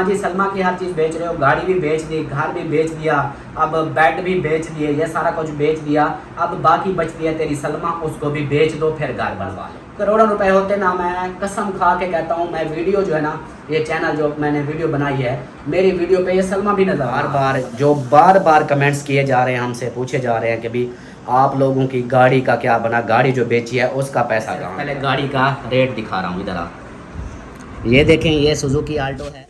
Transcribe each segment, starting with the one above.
हाँ जी, सलमा की हर चीज़ बेच रहे हो, गाड़ी भी बेच दी, घर भी बेच दिया, अब बेड भी बेच दिए, ये सारा कुछ बेच दिया। अब बाकी बचती है तेरी सलमा, उसको भी बेच दो, फिर घर बनवा लो। करोड़ों रुपए होते ना, मैं कसम खा के कहता हूँ, मैं वीडियो जो है ना, ये चैनल जो मैंने वीडियो बनाई है, मेरी वीडियो पे ये सलमा भी नजर बार बार कमेंट्स किए जा रहे हैं, हमसे पूछे जा रहे हैं कि भी आप लोगों की गाड़ी का क्या बना, गाड़ी जो बेची है उसका पैसा कहाँ। पहले गाड़ी का रेट दिखा रहा हूँ, इधर आप ये देखें, ये सुजुकी आल्टो है।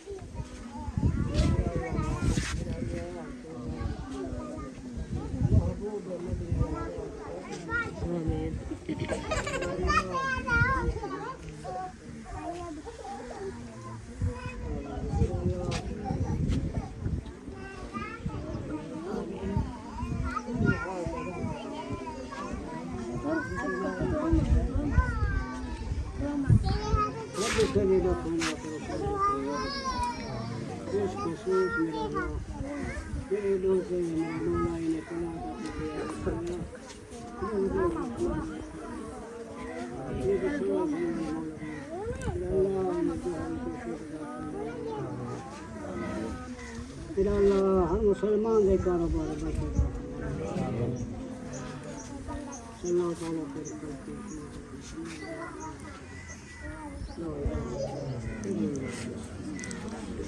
हर मुसलमान के कारोबार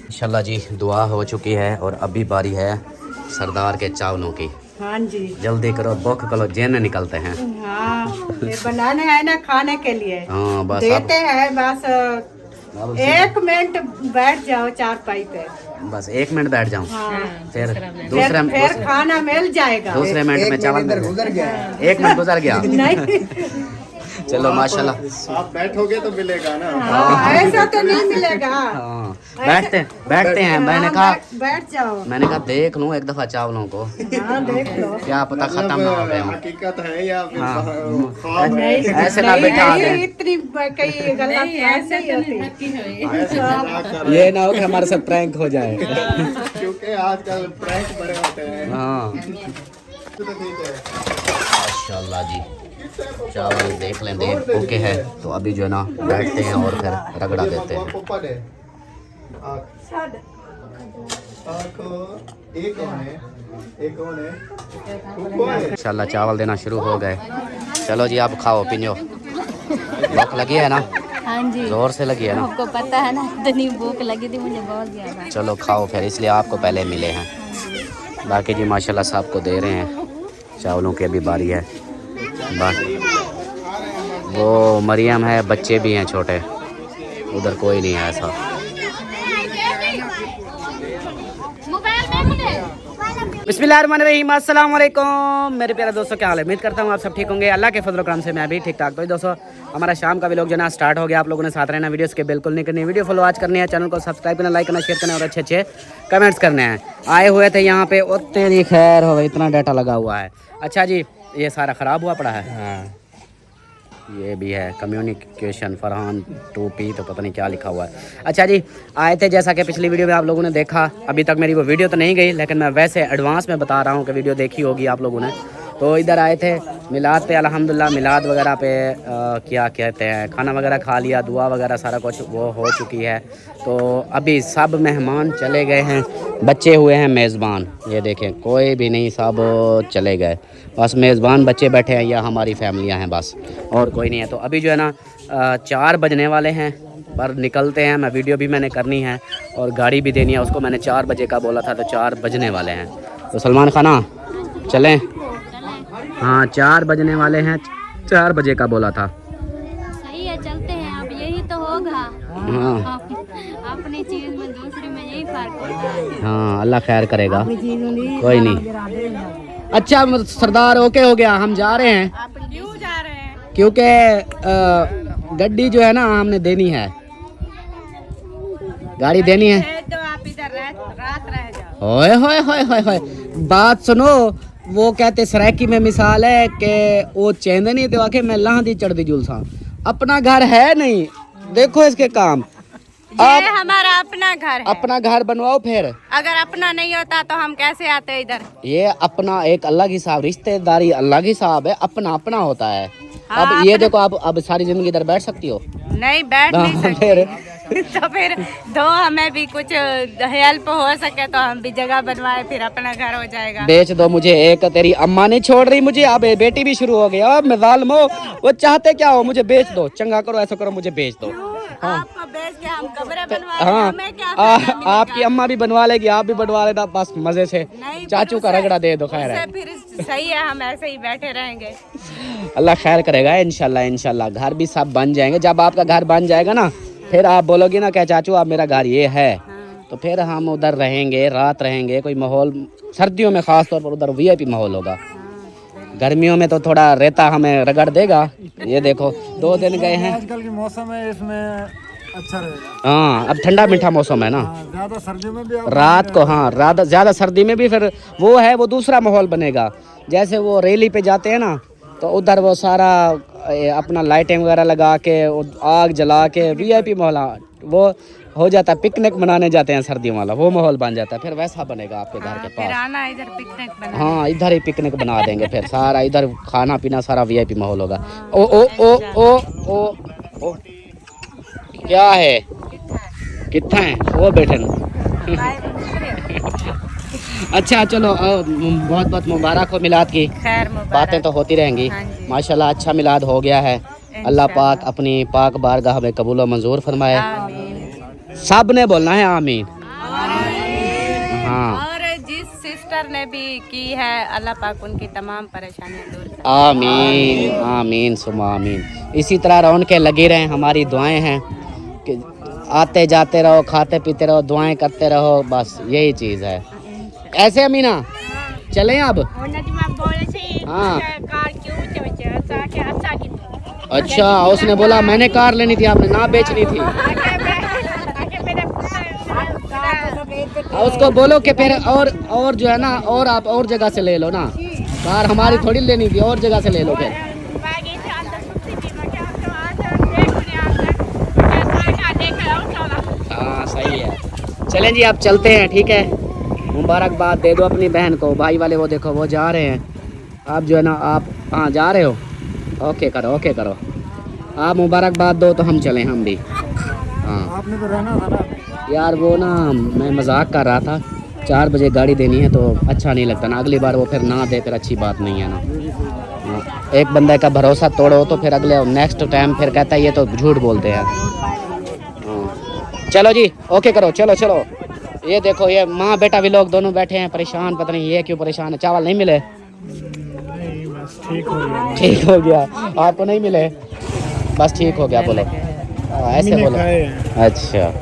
इंशाल्लाह जी दुआ हो चुकी है और अभी बारी है सरदार के चावलों की। हाँ जी, जल्दी करो, बुक करो, जेन निकलते हैं। हाँ ये बनाने है ना खाने के लिए। हाँ बस देते हैं बस। अब 1 मिनट बैठ जाओ चारपाई पे। बस 1 मिनट बैठ जाऊं, हाँ फिर खाना मिल जाएगा। दूसरे मिनट में चावल मिल गुजर गया। 1 मिनट गुजर गया। नहीं चलो माशाल्लाह। आप बैठोगे तो मिलेगा ना। हाँ, ऐसा तो नहीं मिलेगा। हाँ बैठते हैं। बैठ जाओ। मैंने कहा देख लूं एक दफा चावलों को, हाँ देख लो। क्या पता खत्म ना हो गए हों। हकीकत है या फिर हाँ। ख्वाब है? ऐसे ना बैठा दे, इतनी कई गलत ऐसे ही होती। ऐसे ना कर। ये ना हो कि हमारे साथ प्रैंक हो जाए। क्योंकि आजकल प्रैंक बड़े होते हैं। हाँ तो ठीक है। माशाल्लाह जी, चावल देख लें देख ओके है तो अभी जो है ना बैठते हैं और फिर रगड़ा देते हैं। इंशाल्लाह चावल देना शुरू हो गए। चलो जी आप खाओ पिनो, भूख लगी है ना? हाँ जी, जोर से लगी है ना? आपको पता है ना, इतनी भूख लगी थी मुझे बहुत ज़्यादा। चलो खाओ फिर, इसलिए आपको पहले मिले हैं। बाकी जी माशाल्लाह साहब को दे रहे हैं चावलों की, अभी बारी है। बाकी वो मरियम है, बच्चे भी हैं छोटे, उधर कोई नहीं है ऐसा। बिस्मिल्लाहिर्रहमानिर्रहीम, अस्सलाम वालेकुम मेरे प्यारे दोस्तों, क्या हाल है? उम्मीद करता हूँ आप सब ठीक होंगे। अल्लाह के फजल करम से मैं भी ठीक ठाक। तो दोस्तों हमारा शाम का व्लॉग जो ना स्टार्ट हो गया। आप लोगों ने साथ रहना, वीडियोस के बिल्कुल नहीं करनी, वीडियो फॉलो आज करनी है, चैनल को सब्सक्राइब करना, लाइक करना, शेयर करना और अच्छे अच्छे कमेंट्स करने हैं। आए हुए थे यहाँ पे, और तेरी खैर हो, इतना डाटा लगा हुआ है। अच्छा जी, ये सारा ख़राब हुआ पड़ा है। हाँ ये भी है कम्युनिकेशन फरहान 2P, तो पता नहीं क्या लिखा हुआ है। अच्छा जी आए थे, जैसा कि पिछली वीडियो में आप लोगों ने देखा, अभी तक मेरी वो वीडियो तो नहीं गई, लेकिन मैं वैसे एडवांस में बता रहा हूँ कि वीडियो देखी होगी आप लोगों ने। तो इधर आए थे मिलाद पे, अल्हम्दुलिल्लाह मिलाद वगैरह पे क्या कहते हैं, खाना वगैरह खा लिया, दुआ वगैरह सारा कुछ वो हो चुकी है। तो अभी सब मेहमान चले गए हैं, बच्चे हुए हैं मेज़बान। ये देखें कोई भी नहीं, सब चले गए, बस मेज़बान बच्चे बैठे हैं या हमारी फैमिलियां हैं, बस और कोई नहीं है। तो अभी जो है ना 4 बजने वाले हैं, पर निकलते हैं। मैं वीडियो भी मैंने करनी है और गाड़ी भी देनी है उसको, मैंने 4 बजे का बोला था, तो 4 बजने वाले हैं। तो सलमान खाना चलें? हाँ 4 बजने वाले हैं, 4 बजे का बोला था। सही है, चलते हैं। अब यही तो होगा। हाँ अपनी चीज़ में दूसरी में यही फर्क होता है। हाँ अल्लाह खैर करेगा, कोई नहीं। अच्छा सरदार ओके हो गया, हम जा रहे हैं। आप क्यों जा रहे हैं? क्योंकि गड्डी जो है ना हमने देनी है, गाड़ी देनी है। तो आप इधर रात रह जाओ। होए होए होए होए होए, बात सुनो। वो कहते सराकी में मिसाल है कि वो चेंद नहीं तो आके मैं लाह दी चढ़ती जुलसा, अपना घर है नहीं। देखो इसके काम, ये हमारा अपना घर है। अपना घर बनवाओ फिर। अगर अपना नहीं होता तो हम कैसे आते इधर? ये अपना एक अलग हिसाब, रिश्तेदारी अलग हिसाब है, अपना अपना होता है। हाँ, अब ये देखो, अब सारी जिंदगी इधर बैठ सकती हो? नहीं बैठ नहीं सकते। फिर तो फिर दो हमें भी कुछ हेल्प हो सके तो हम भी जगह बनवाए, फिर अपना घर हो जाएगा। बेच दो मुझे एक, तेरी अम्मा नहीं छोड़ रही मुझे, अब बेटी भी शुरू हो गई। अब मैं जालिम हूं, वो चाहते क्या हो, मुझे बेच दो, चंगा करो, ऐसा करो, मुझे बेच दो। हाँ आपको बेच के हम कमरे बनवा हाँ, हमें क्या फायदा मिलेगा? आपकी अम्मा भी बनवा लेगी, आप भी बनवा लेना, बस मजे से। नहीं, चाचू का रगड़ा दे दो, खैर है। उससे फिर सही है, हम ऐसे ही बैठे रहेंगे। अल्लाह खैर करेगा इंशाल्लाह। इंशाल्लाह घर भी सब बन जाएंगे। जब आपका घर बन जाएगा ना, फिर आप बोलोगे ना क्या चाचू आप मेरा घर ये है, तो फिर हम उधर रहेंगे, रात रहेंगे। कोई माहौल सर्दियों में खास तौर पर उधर वीआईपी माहौल होगा। गर्मियों में तो थोड़ा रेता हमें रगड़ देगा। ये देखो 2 दिन गए हैं। आजकल की मौसम है, इसमें अच्छा रहेगा। हाँ अब ठंडा मीठा मौसम है ना, ज्यादा सर्दी में भी रात को। हाँ रात ज्यादा सर्दी में भी फिर वो है, वो दूसरा माहौल बनेगा। जैसे वो रैली पे जाते हैं ना, तो उधर वो सारा अपना लाइटिंग वगैरह लगा के, आग जला के, वीआईपी माहौल वो हो जाता है। पिकनिक मनाने जाते हैं सर्दियों वाला, वो माहौल बन जाता है। फिर वैसा बनेगा आपके घर के फिर पास। आना इधर पिकनिक बना। हाँ इधर ही पिकनिक बना देंगे फिर सारा, इधर खाना पीना सारा वीआईपी माहौल होगा। ओ ओ ओ ओ ओ ओ क्या है, कितना है वो बैठे अच्छा चलो बहुत बहुत मुबारक हो मिलाद की। खैर मुबारक। बातें तो होती रहेंगी। हाँ जी। माशाल्लाह अच्छा मिलाद हो गया है। अल्लाह पाक अपनी पाक बारगाह में कबूल व मंजूर फरमाए। आमीन। सब ने बोलना है आमीन। हाँ और जिस सिस्टर ने भी की है, अल्लाह पाक उनकी तमाम परेशानियां दूर करे। आमीन आमीन सुमा आमीन। इसी तरह रौनकें लगी रहें, हमारी दुआएं हैं कि आते जाते रहो, खाते पीते रहो, दुआएं करते रहो, बस यही चीज़ है। ऐसे अमीना चलें अब। हाँ अच्छा, उसने बोला मैंने कार लेनी थी, आपने ना बेचनी थी। उसको बोलो कि फिर और जो है ना, और आप और जगह से ले लो ना, कार हमारी थोड़ी लेनी थी, और जगह से ले लो फिर। हाँ सही है। चलें जी आप चलते हैं, ठीक है। मुबारकबाद दे दो अपनी बहन को। भाई वाले वो देखो वो जा रहे हैं। आप जो है ना, आप हाँ जा रहे हो, ओके करो ओके करो। आप मुबारकबाद दो तो हम चलें हम भी। हाँ आपने तो रहना था ना यार, वो ना मैं मजाक कर रहा था। 4 बजे गाड़ी देनी है तो अच्छा नहीं लगता ना, अगली बार वो फिर ना दे, फिर अच्छी बात नहीं है ना। हाँ, एक बंदे का भरोसा तोड़ो तो फिर अगले नेक्स्ट टाइम फिर कहता है ये तो झूठ बोलते हैं। हाँ चलो जी ओके करो, चलो चलो। ये देखो ये माँ बेटा भी लोग दोनों बैठे हैं परेशान, पता नहीं ये क्यों परेशान है। चावल नहीं मिले? ठीक हो गया। ठीक हो गया, आपको नहीं मिले? बस ठीक हो गया बोलो। ऐसे बोलो। अच्छा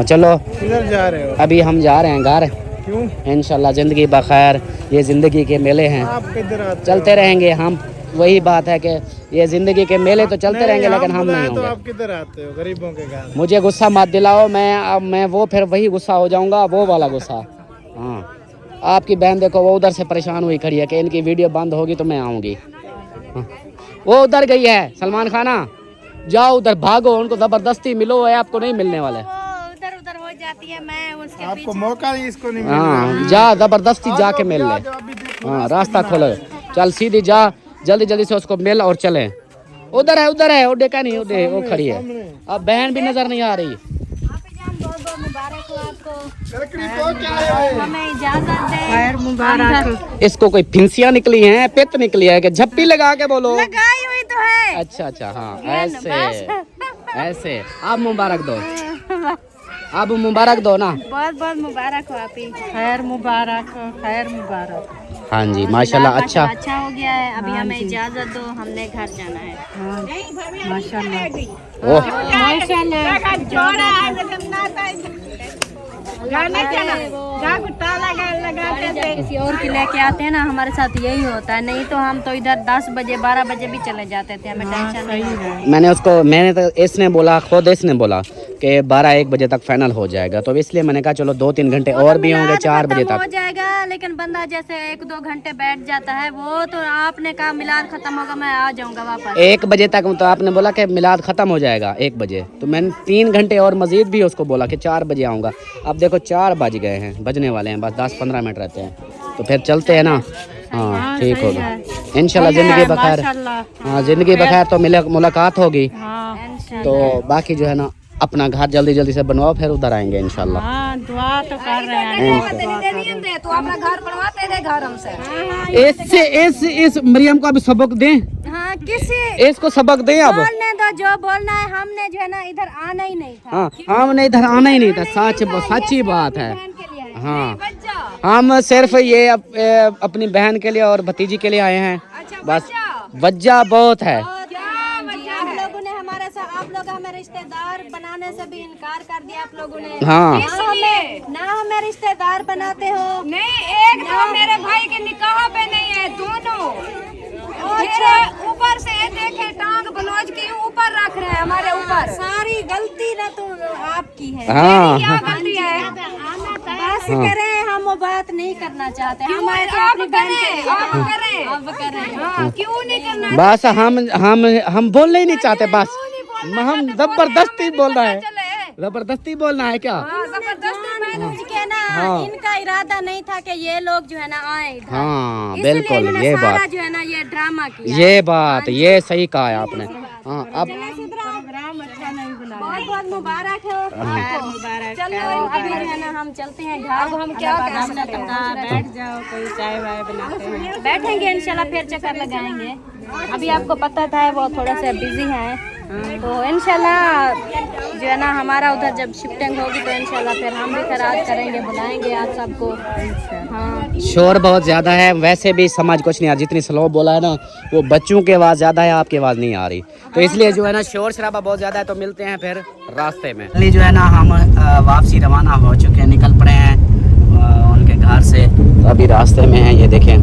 चलो किधर जा रहे हो? अभी हम जा रहे हैं घर। क्यों? इंशाल्लाह ज़िंदगी बखैर, ये ज़िंदगी के मेले हैं, आप किधर आते चलते रहेंगे हम। वही बात है कि ये ज़िंदगी के मेले तो चलते रहेंगे, लेकिन हम नहीं तो होंगे। आप किधर आते हो? गरीबों के घर। मुझे गुस्सा मत दिलाओ, मैं वो फिर वही गुस्सा हो जाऊंगा, वो वाला गुस्सा। हाँ आपकी बहन देखो वो उधर से परेशान हुई खड़ी है कि इनकी वीडियो बंद होगी तो मैं आऊँगी। हाँ। वो उधर गई है सलमान खाना, जाओ उधर भागो, उनको ज़बरदस्ती मिलो, है आपको नहीं मिलने वाले। उधर उधर हो जाती है, मैं उसके आपको मौका ही इसको नहीं मिल हाँ जा ज़बरदस्ती जाके मिल ले। हाँ रास्ता खोलो, चल सीधी जा, जल्दी जल्दी से उसको मिल और चले। उधर है, वो देखा नहीं, उधर वो खड़ी है। अब बहन भी नजर नहीं आ रही। मुबारक हो आपको, लकड़ी को क्या है? हमें इजाजत दे। खैर मुबारक। इसको कोई फिंसियाँ निकली हैं, पित्त निकली है कि झप्पी लगा के बोलो। लगाई हुई तो है। अच्छा हाँ ऐसे आप मुबारक दो, आप मुबारक दो ना। बहुत बहुत मुबारक हो आप ही। खैर मुबारक, खैर मुबारक। हाँ जी माशाल्लाह अच्छा। अच्छा हो गया है, अभी हमें इजाजत दो, हमने घर जाना है। माशाल्लाह ओह किसी और की लेके आते हैं ना, हमारे साथ यही होता है। नहीं तो हम तो इधर 10 बजे 12 बजे भी चले जाते थे, हमें टेंशन नहीं। मैंने तो इसने बोला, खुद इसने बोला कि 12-1 बजे तक फाइनल हो जाएगा, तो इसलिए मैंने कहा चलो 2-3 घंटे और भी होंगे, 4 बजे हो तक जाएगा। लेकिन बंदा जैसे 1-2 घंटे बैठ जाता है, वो तो आपने कहा मिलाद खत्म होगा मैं आ जाऊंगा वापस 1 बजे तक। तो आपने बोला कि मिलाद ख़त्म हो जाएगा 1 बजे, तो मैंने 3 घंटे और मज़ीद भी उसको बोला कि 4 बजे आऊँगा। अब देखो 4 बज गए हैं, बजने वाले हैं, बस 10-15 मिनट रहते हैं, तो फिर चलते हैं ना। हाँ ठीक होगा इंशाल्लाह, ज़िंदगी बखैर। हाँ ज़िंदगी बखैर तो मुलाकात होगी, तो बाकी जो है ना अपना घर जल्दी जल्दी से बनवाओ, फिर उधर आएंगे इंशाल्लाह। हाँ दुआ तो कर रहे हैं। तो अपना घर बनवाते थे घर हमसे। इस मरियम को अभी सबक दें, हाँ किसी इसको सबक दें अब। बोलने दो जो बोलना है, हमने जो है ना इधर आना ही नहीं था। हाँ हमने इधर आना ही नहीं था, सच्ची बात है। बहन के लिए आए। हाँ हम सिर्फ ये अपनी बहन के लिए और भतीजी के लिए आए हैं, बस। वजह बहुत है। आप लोगों ने हमारे साथ, आप लोग हमें रिश्तेदार बनाने से भी इनकार कर दिया आप लोगों ने। हाँ ना हमें रिश्तेदार बनाते हो। नहीं, एक तो मेरे भाई के निकाह पे नहीं है, दोनों ऊपर से देखे टांग बलोच की ऊपर रख रहे हैं हमारे ऊपर। सारी गलती ना तो आपकी है। हाँ क्या गलती है? बस करें, हम वो बात नहीं करना चाहते। हम आए थे अपनी बहन के लिए। अब करें। हाँ, क्यों नहीं करना? बस हम बोलना ही नहीं चाहते, बस हम जबरदस्ती बोल रहे हैं। जबरदस्ती बोलना है क्या? के ना इनका इरादा नहीं था कि ये लोग जो है ना आए इधर। हाँ इसलिए बिल्कुल, इन्होंने ये सारा बात, जो है ना ये ड्रामा किया। ये बात, ये सही कहा है आपने। हाँ अब प्रोग्राम अच्छा नहीं बुलाया। बहुत बहुत मुबारक हो। चलो अभी जो है ना हम चलते हैं घर। अब हम क्या कर सकते हैं? बैठ जाओ, कोई चाय वाय बनाते हैं। बैठेंगे इंशाल्लाह, फिर चक्कर लगाएंगे। अभी आपको पता था वो थोड़ा सा बिजी है, तो इंशाल्लाह जो है ना हमारा उधर जब शिफ्टिंग होगी तो इंशाल्लाह फिर हम भी खराज करेंगे, बुलाएंगे आप सबको। हाँ शोर बहुत ज्यादा है, वैसे भी समझ कुछ नहीं आ, जितनी स्लो बोला है ना वो बच्चों की आवाज़ ज़्यादा है, आपकी आवाज़ नहीं आ रही, तो इसलिए जो है ना शोर शराबा बहुत ज़्यादा है। तो मिलते हैं फिर रास्ते में। जो है ना हम वापसी रवाना हो चुके हैं, निकल पड़े हैं उनके घर से। तो अभी रास्ते में हैं, ये देखें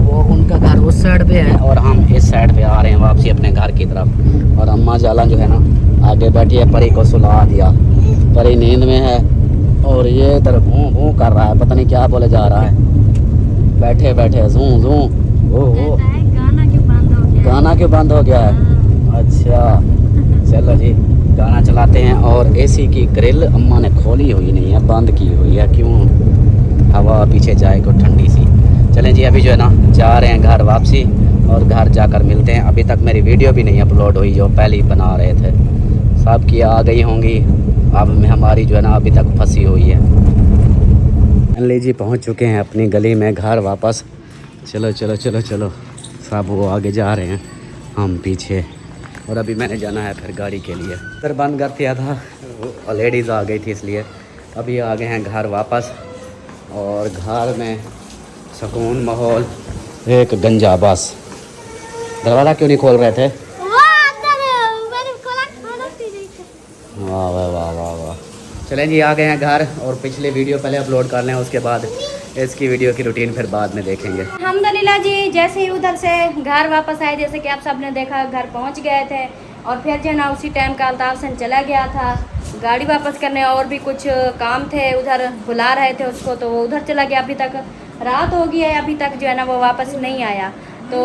वो उनका घर उस साइड पे है और हम इस साइड पे आ रहे हैं वापसी अपने घर की तरफ। और अम्मा जाला जो है ना आगे बैठी है, परी को सुला दिया, परी नींद में है और ये इधर भूं भूं कर रहा है, पता नहीं क्या बोले जा रहा है, बैठे बैठे जूं जूं। ओ गाना क्यों बंद हो गया? गाना क्यों बंद हो गया है? अच्छा चलो जी गाना चलाते हैं। और एसी की ग्रिल अम्मा ने खोली हुई नहीं है, बंद की हुई है, क्यों हवा पीछे जाए को ठंडी सी। चलें जी अभी जो है ना जा रहे हैं घर वापसी और घर जाकर मिलते हैं। अभी तक मेरी वीडियो भी नहीं अपलोड हुई जो पहले ही बना रहे थे, सब की आ गई होंगी, अब हमारी जो है ना अभी तक फंसी हुई है। ले जी पहुंच चुके हैं अपनी गली में, घर वापस। चलो चलो चलो चलो, सब वो आगे जा रहे हैं, हम पीछे। और अभी मैंने जाना है फिर गाड़ी के लिए, फिर बंद कर दिया था, लेडीज़ आ गई थी इसलिए। अभी आ गए हैं घर वापस और घर में सुकून माहौल, एक गंजा बस। दरवाज़ा क्यों नहीं खोल रहे थे? वाह वाह वाह वाह वाह। चलें जी आ गए हैं घर और पिछले वीडियो पहले अपलोड कर लें, उसके बाद इसकी वीडियो की रूटीन फिर बाद में देखेंगे। अल्हम्दुलिल्लाह जी जैसे ही उधर से घर वापस आए, जैसे कि आप सबने देखा घर पहुंच गए थे और फिर जो है ना उसी टाइम का अल्ताफ सन चला गया था गाड़ी वापस करने, और भी कुछ काम थे उधर, बुला रहे थे उसको तो वो उधर चला गया। अभी तक रात हो गई है, अभी तक जो है ना वो वापस नहीं आया। तो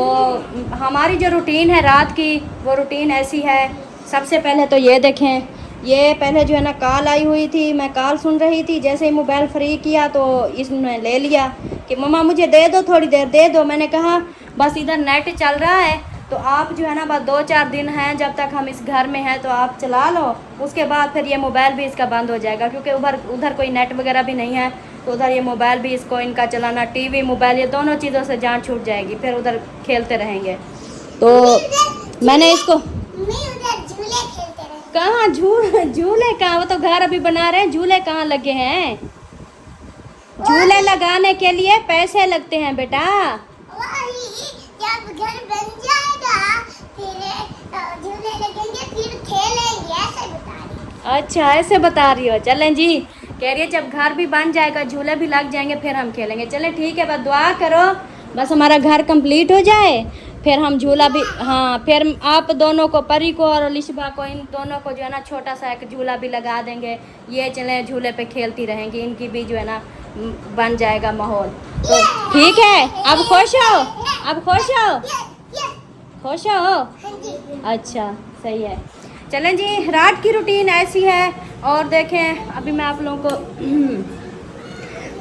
हमारी जो रूटीन है रात की, वो रूटीन ऐसी है। सबसे पहले तो ये देखें, ये पहले जो है ना कॉल आई हुई थी, मैं कॉल सुन रही थी, जैसे ही मोबाइल फ्री किया तो इसने ले लिया कि मम्मा मुझे दे दो, थोड़ी देर दे दो। मैंने कहा बस इधर नेट चल रहा है तो आप जो है ना बस 2-4 दिन हैं जब तक हम इस घर में हैं तो आप चला लो, उसके बाद फिर ये मोबाइल भी इसका बंद हो जाएगा, क्योंकि उधर कोई नेट वगैरह भी नहीं है, तो उधर ये मोबाइल भी इसको इनका चलाना, टीवी मोबाइल ये दोनों चीज़ों से जान छूट जाएगी, फिर उधर खेलते रहेंगे। तो मैंने इसको कहाँ झूले कहाँ, वो तो घर अभी बना रहे हैं, झूले कहाँ लगे हैं? झूले लगाने के लिए पैसे लगते हैं बेटा। जब घर बन जाएगा फिर झूले लगेंगे, फिर खेलेंगे, ऐसे बता रही। अच्छा ऐसे बता रही हो। चलें जी, कह रही है जब घर भी बन जाएगा, झूले भी लग जाएंगे, फिर हम खेलेंगे। चलें ठीक है, बस दुआ करो बस हमारा घर कंप्लीट हो जाए, फिर हम झूला भी, हाँ फिर आप दोनों को, परी को और लिशबा को, इन दोनों को जो है ना छोटा सा एक झूला भी लगा देंगे, ये चलें झूले पे खेलती रहेंगी, इनकी भी जो है ना बन जाएगा माहौल। तो ठीक है, अब खुश हो, अब खुश हो, खुश हो? अच्छा सही है। चलें जी रात की रूटीन ऐसी है। और देखें अभी मैं आप लोगों को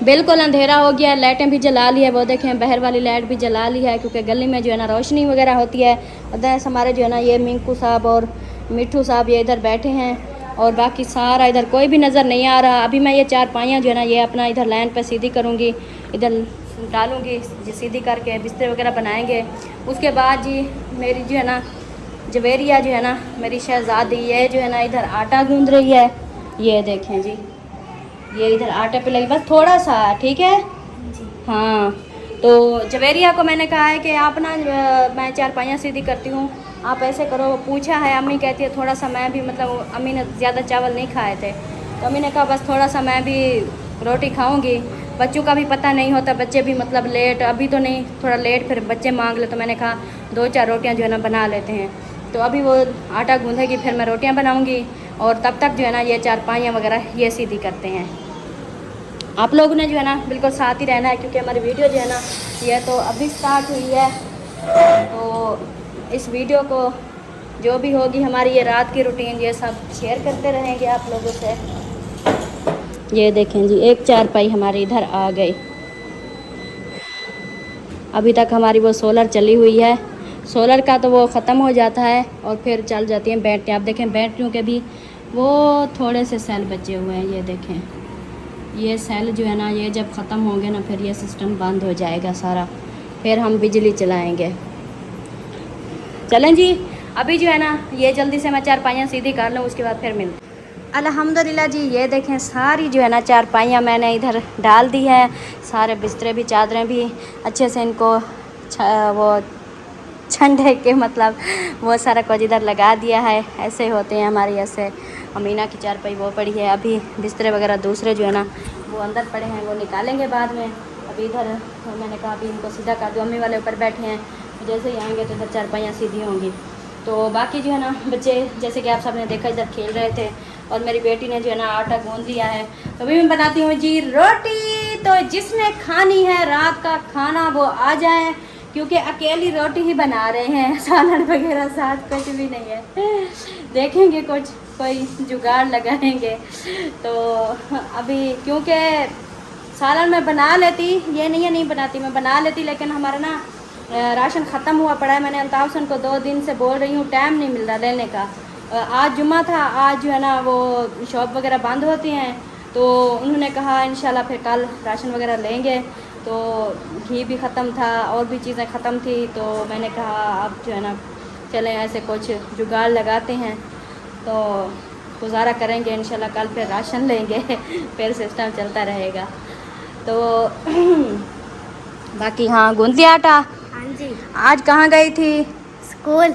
बिल्कुल अंधेरा हो गया है, लाइटें भी जला ली है, वो देखें बाहर वाली लाइट भी जला ली है, क्योंकि गली में जो है ना रोशनी वगैरह होती है। अदरस हमारे जो है ना ये मिंकू साहब और मिठू साहब ये इधर बैठे हैं और बाकी सारा इधर कोई भी नज़र नहीं आ रहा। अभी मैं ये चारपाइयाँ जो है ना ये अपना इधर लाइन पे सीधी करूँगी, इधर डालूँगी, सीधी करके बिस्तर वगैरह बनाएंगे। उसके बाद जी मेरी जो है ना जवेरिया जो है ना मेरी शहज़ादी, ये जो है ना इधर आटा गूँध रही है। ये देखें जी, ये इधर आटे पे लगी, बस थोड़ा सा, ठीक है। हाँ, तो जवेरिया को मैंने कहा है कि आप ना मैं चारपाइयाँ सीधी करती हूँ, आप ऐसे करो। पूछा है, अम्मी कहती है थोड़ा सा मैं भी, मतलब अम्मी ने ज़्यादा चावल नहीं खाए थे तो अम्मी ने कहा बस थोड़ा सा मैं भी रोटी खाऊंगी। बच्चों का भी पता नहीं होता, बच्चे भी मतलब लेट, अभी तो नहीं, थोड़ा लेट फिर बच्चे मांग ले, तो मैंने कहा 2-4 रोटियां जो है ना बना लेते हैं। तो अभी वो आटा गूँधेगी, फिर मैं रोटियां बनाऊंगी और तब तक जो है ना ये चारपाइयाँ वगैरह ये सीधी करते हैं। आप लोगों ने जो है ना बिल्कुल साथ ही रहना है, क्योंकि हमारी वीडियो जो है ना ये तो अभी स्टार्ट हुई है। तो इस वीडियो को जो भी होगी हमारी ये रात की रूटीन ये सब शेयर करते रहेंगे आप लोगों से। ये देखें जी, एक चारपाई हमारी इधर आ गई। अभी तक हमारी वो सोलर चली हुई है, सोलर का तो वो ख़त्म हो जाता है और फिर चल जाती हैं बैटरियाँ। आप देखें बैटरियों के भी वो थोड़े से सेल बचे हुए हैं। ये देखें, ये सेल जो है ना ये जब ख़त्म होंगे ना फिर ये सिस्टम बंद हो जाएगा सारा, फिर हम बिजली चलाएंगे। चलें जी, अभी जो है ना ये जल्दी से मैं चारपाइयाँ सीधी कर लूँ, उसके बाद फिर मिलते। अल्हम्दुलिल्लाह जी, ये देखें सारी जो है ना चारपाइयाँ मैंने इधर डाल दी है, सारे बिस्तरे भी चादरें भी अच्छे से इनको वो ठंडे के मतलब वो सारा कुछ इधर लगा दिया है। ऐसे होते हैं हमारे, ऐसे अमीना की चारपाई वो पड़ी है। अभी बिस्तरे वगैरह दूसरे जो है ना वो अंदर पड़े हैं, वो निकालेंगे बाद में। अभी इधर मैंने कहा अभी इनको सीधा कर दो, अम्मी वाले ऊपर बैठे हैं, जैसे ही आएंगे तो इधर चारपाइयाँ सीधी होंगी। तो बाकी जो है ना बच्चे जैसे कि आप सब ने देखा इधर खेल रहे थे और मेरी बेटी ने जो है ना आटा गूँध लिया है। तो अभी मैं बनाती हूँ जी रोटी। तो जिसने खानी है रात का खाना वो आ जाए, क्योंकि अकेली रोटी ही बना रहे हैं, सालन वगैरह साथ कुछ भी नहीं है। देखेंगे कुछ कोई जुगाड़ लगाएंगे। तो अभी क्योंकि सालन मैं बना लेती, ये नहीं है नहीं बनाती, मैं बना लेती, लेकिन हमारा ना राशन ख़त्म हुआ पड़ा है। मैंने अल्ताफ़ हुसैन को 2 दिन से बोल रही हूँ, टाइम नहीं मिल रहा लेने का। आज जुम्मा था, आज जो है ना वो शॉप वगैरह बंद होती हैं, तो उन्होंने कहा इंशाल्लाह फिर कल राशन वगैरह लेंगे। तो घी भी ख़त्म था और भी चीज़ें ख़त्म थी, तो मैंने कहा अब जो है ना चलें ऐसे कुछ जुगाड़ लगाते हैं, तो गुजारा करेंगे इंशाल्लाह, कल फिर राशन लेंगे फिर सिस्टम चलता रहेगा। तो बाकी हाँ गूंदी आटा। हाँ जी। आज कहाँ गई थी? स्कूल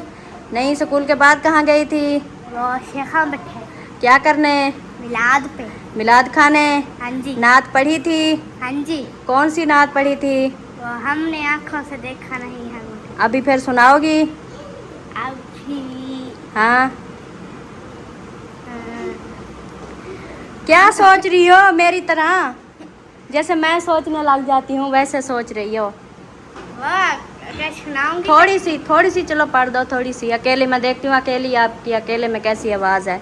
नहीं, स्कूल के बाद कहाँ गई थी? वो शेखा बैठे क्या करने? मिलाद पे। मिलाद खाने। हाँ जी। नात पढ़ी थी? हाँ जी। कौन सी नात पढ़ी थी? वो हमने आँखों से देखा नहीं है मुझे। अभी फिर सुनाओगी? अभी हाँ। क्या सोच रही हो मेरी तरह? जैसे मैं सोचने लग जाती हूँ वैसे सोच रही हो? अगर सुनाऊंगी थोड़ी सी चलो पढ़ दो, थोड़ी सी। अकेले मैं देखती हूँ, अकेली आपकी अकेले में कैसी आवाज़ है।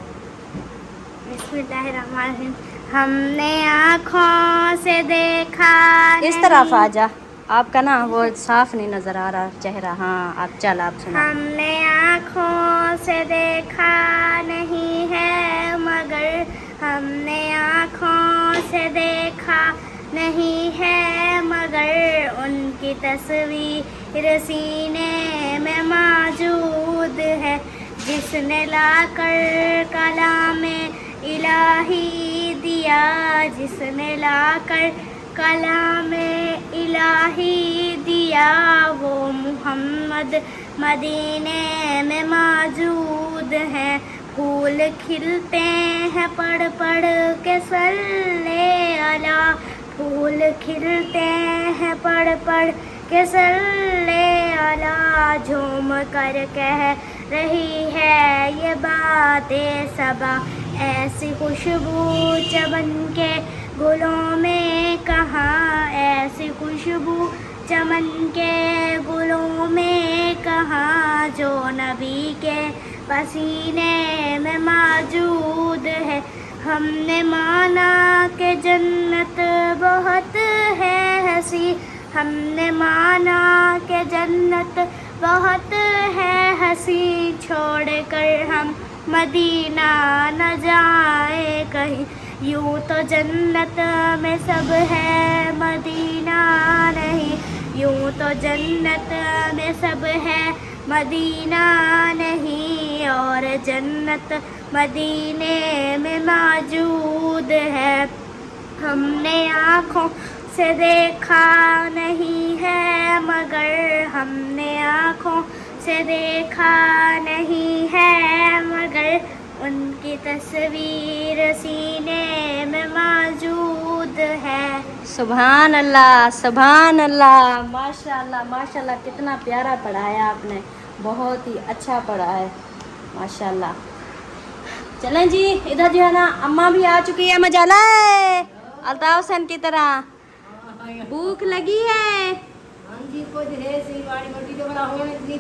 बिस्मिल्लाहिर्रहमानिर्रहीम। हमने आँखों से देखा इस तरफ आ जा, आपका ना वो साफ नहीं नज़र आ रहा चेहरा। हाँ आप चल, आप सुना। हमने आँखों से देखा नहीं है मगर, हमने आँखों से देखा नहीं है मगर, उनकी तस्वीर सीने में मौजूद है, जिसने लाकर कलामे इलाही दिया, जिसने लाकर कलामे इलाही दिया, वो मुहम्मद मदीने में मौजूद है। फूल खिलते हैं पढ़ पढ़ के सल्ले अला, फूल खिलते हैं पढ़ पढ़ के सल्ले अला, झूम कर कह रही है ये बातें सबा, ऐसी खुशबू चमन के गुलों में कहाँ, ऐसी खुशबू चमन के गुलों में कहाँ, जो नबी के पसीने में मौजूद है। हमने माना कि जन्नत बहुत है हंसी, हमने माना कि जन्नत बहुत है हंसी, छोड़ कर हम मदीना न जाए कहीं, यूं तो जन्नत में सब है मदीना नहीं, यूं तो जन्नत में सब है मदीना नहीं, और जन्नत मदीने में मौजूद है, हमने आँखों से देखा नहीं है मगर, हमने आँखों से देखा नहीं है मगर, उनकी तस्वीर सीने में मौजूद है। सुभान अल्लाह, सुभान अल्लाह, माशाल्लाह माशाल्लाह, कितना प्यारा पढ़ाया आपने, बहुत ही अच्छा पढ़ा है माशाल्लाह। चलें जी, इधर जो है ना अम्मा भी आ चुकी है, मजा लाए अल्ताफ हुसैन की तरह। भूख लगी है?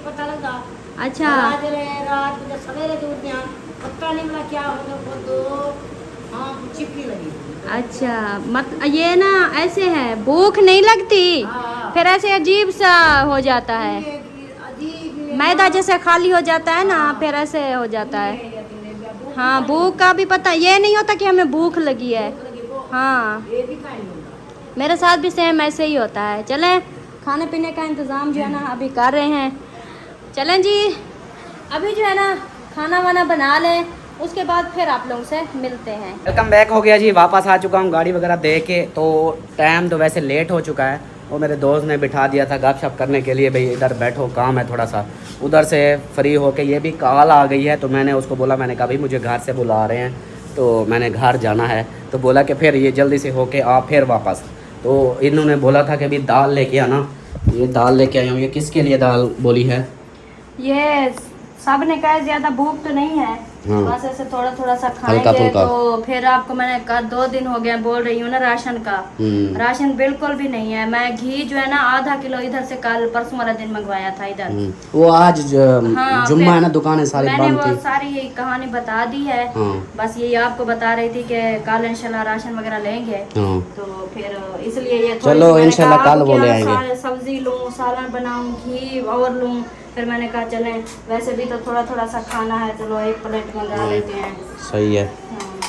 पता लगा अच्छा रात को सवेरे दूध पता नहीं मिला क्या हो तो हाँ चिपकी लगी। अच्छा, मत ये ना ऐसे है, भूख नहीं लगती, फिर ऐसे अजीब सा हो जाता है, मैदा जैसे खाली हो जाता है ना, फिर ऐसे हो जाता है। हाँ, भूख का भी पता ये नहीं होता कि हमें भूख लगी है। हाँ, मेरे साथ भी सेम ऐसे ही होता है। चलें, खाने पीने का इंतज़ाम जो है ना अभी कर रहे हैं। चलें जी, अभी जो है ना खाना वाना बना लें, उसके बाद फिर आप लोगों से मिलते हैं। वेलकम बैक हो गया जी, वापस आ चुका हूँ गाड़ी वगैरह दे के। तो टाइम तो वैसे लेट हो चुका है, वो मेरे दोस्त ने बिठा दिया था गपशप करने के लिए, भाई इधर बैठो काम है थोड़ा सा। उधर से फ्री होके ये भी कॉल आ गई है, तो मैंने उसको बोला, मैंने कहा भाई मुझे घर से बुला रहे हैं, तो मैंने घर जाना है। तो बोला कि फिर ये जल्दी से होके आ फिर वापस। तो इन्होंने बोला था कि अभी दाल लेके आना, ये दाल लेके आया हूँ। ये किसके लिए दाल बोली है? ये सब ने कहा ज़्यादा भूख तो नहीं है, हाँ। बस ऐसे थोड़ा थोड़ा सा हल्का खाएंगे। फुल्का। तो फिर आपको मैंने कहा 2 दिन हो गए बोल रही हूँ ना राशन का, राशन बिल्कुल भी नहीं है। मैं घी जो है ना आधा किलो इधर से कल परसों वाला दिन मंगवाया था इधर। वो आज हाँ, जुम्मा है ना, दुकानें सारी मैंने बंद वो थी। सारी यही कहानी बता दी है। हाँ। बस यही आपको बता रही थी कि कल इंशाल्लाह राशन वगैरह लेंगे। हाँ। तो फिर इसलिए ये चलो इंशाल्लाह कल वो ले आएंगे। सब्जी लूँ, सालन बनाऊँ, घी और लूँ। फिर मैंने कहा चलें, वैसे भी तो थोड़ा थोड़ा सा खाना है, चलो 1 प्लेट मंगा लेते हैं। सही है।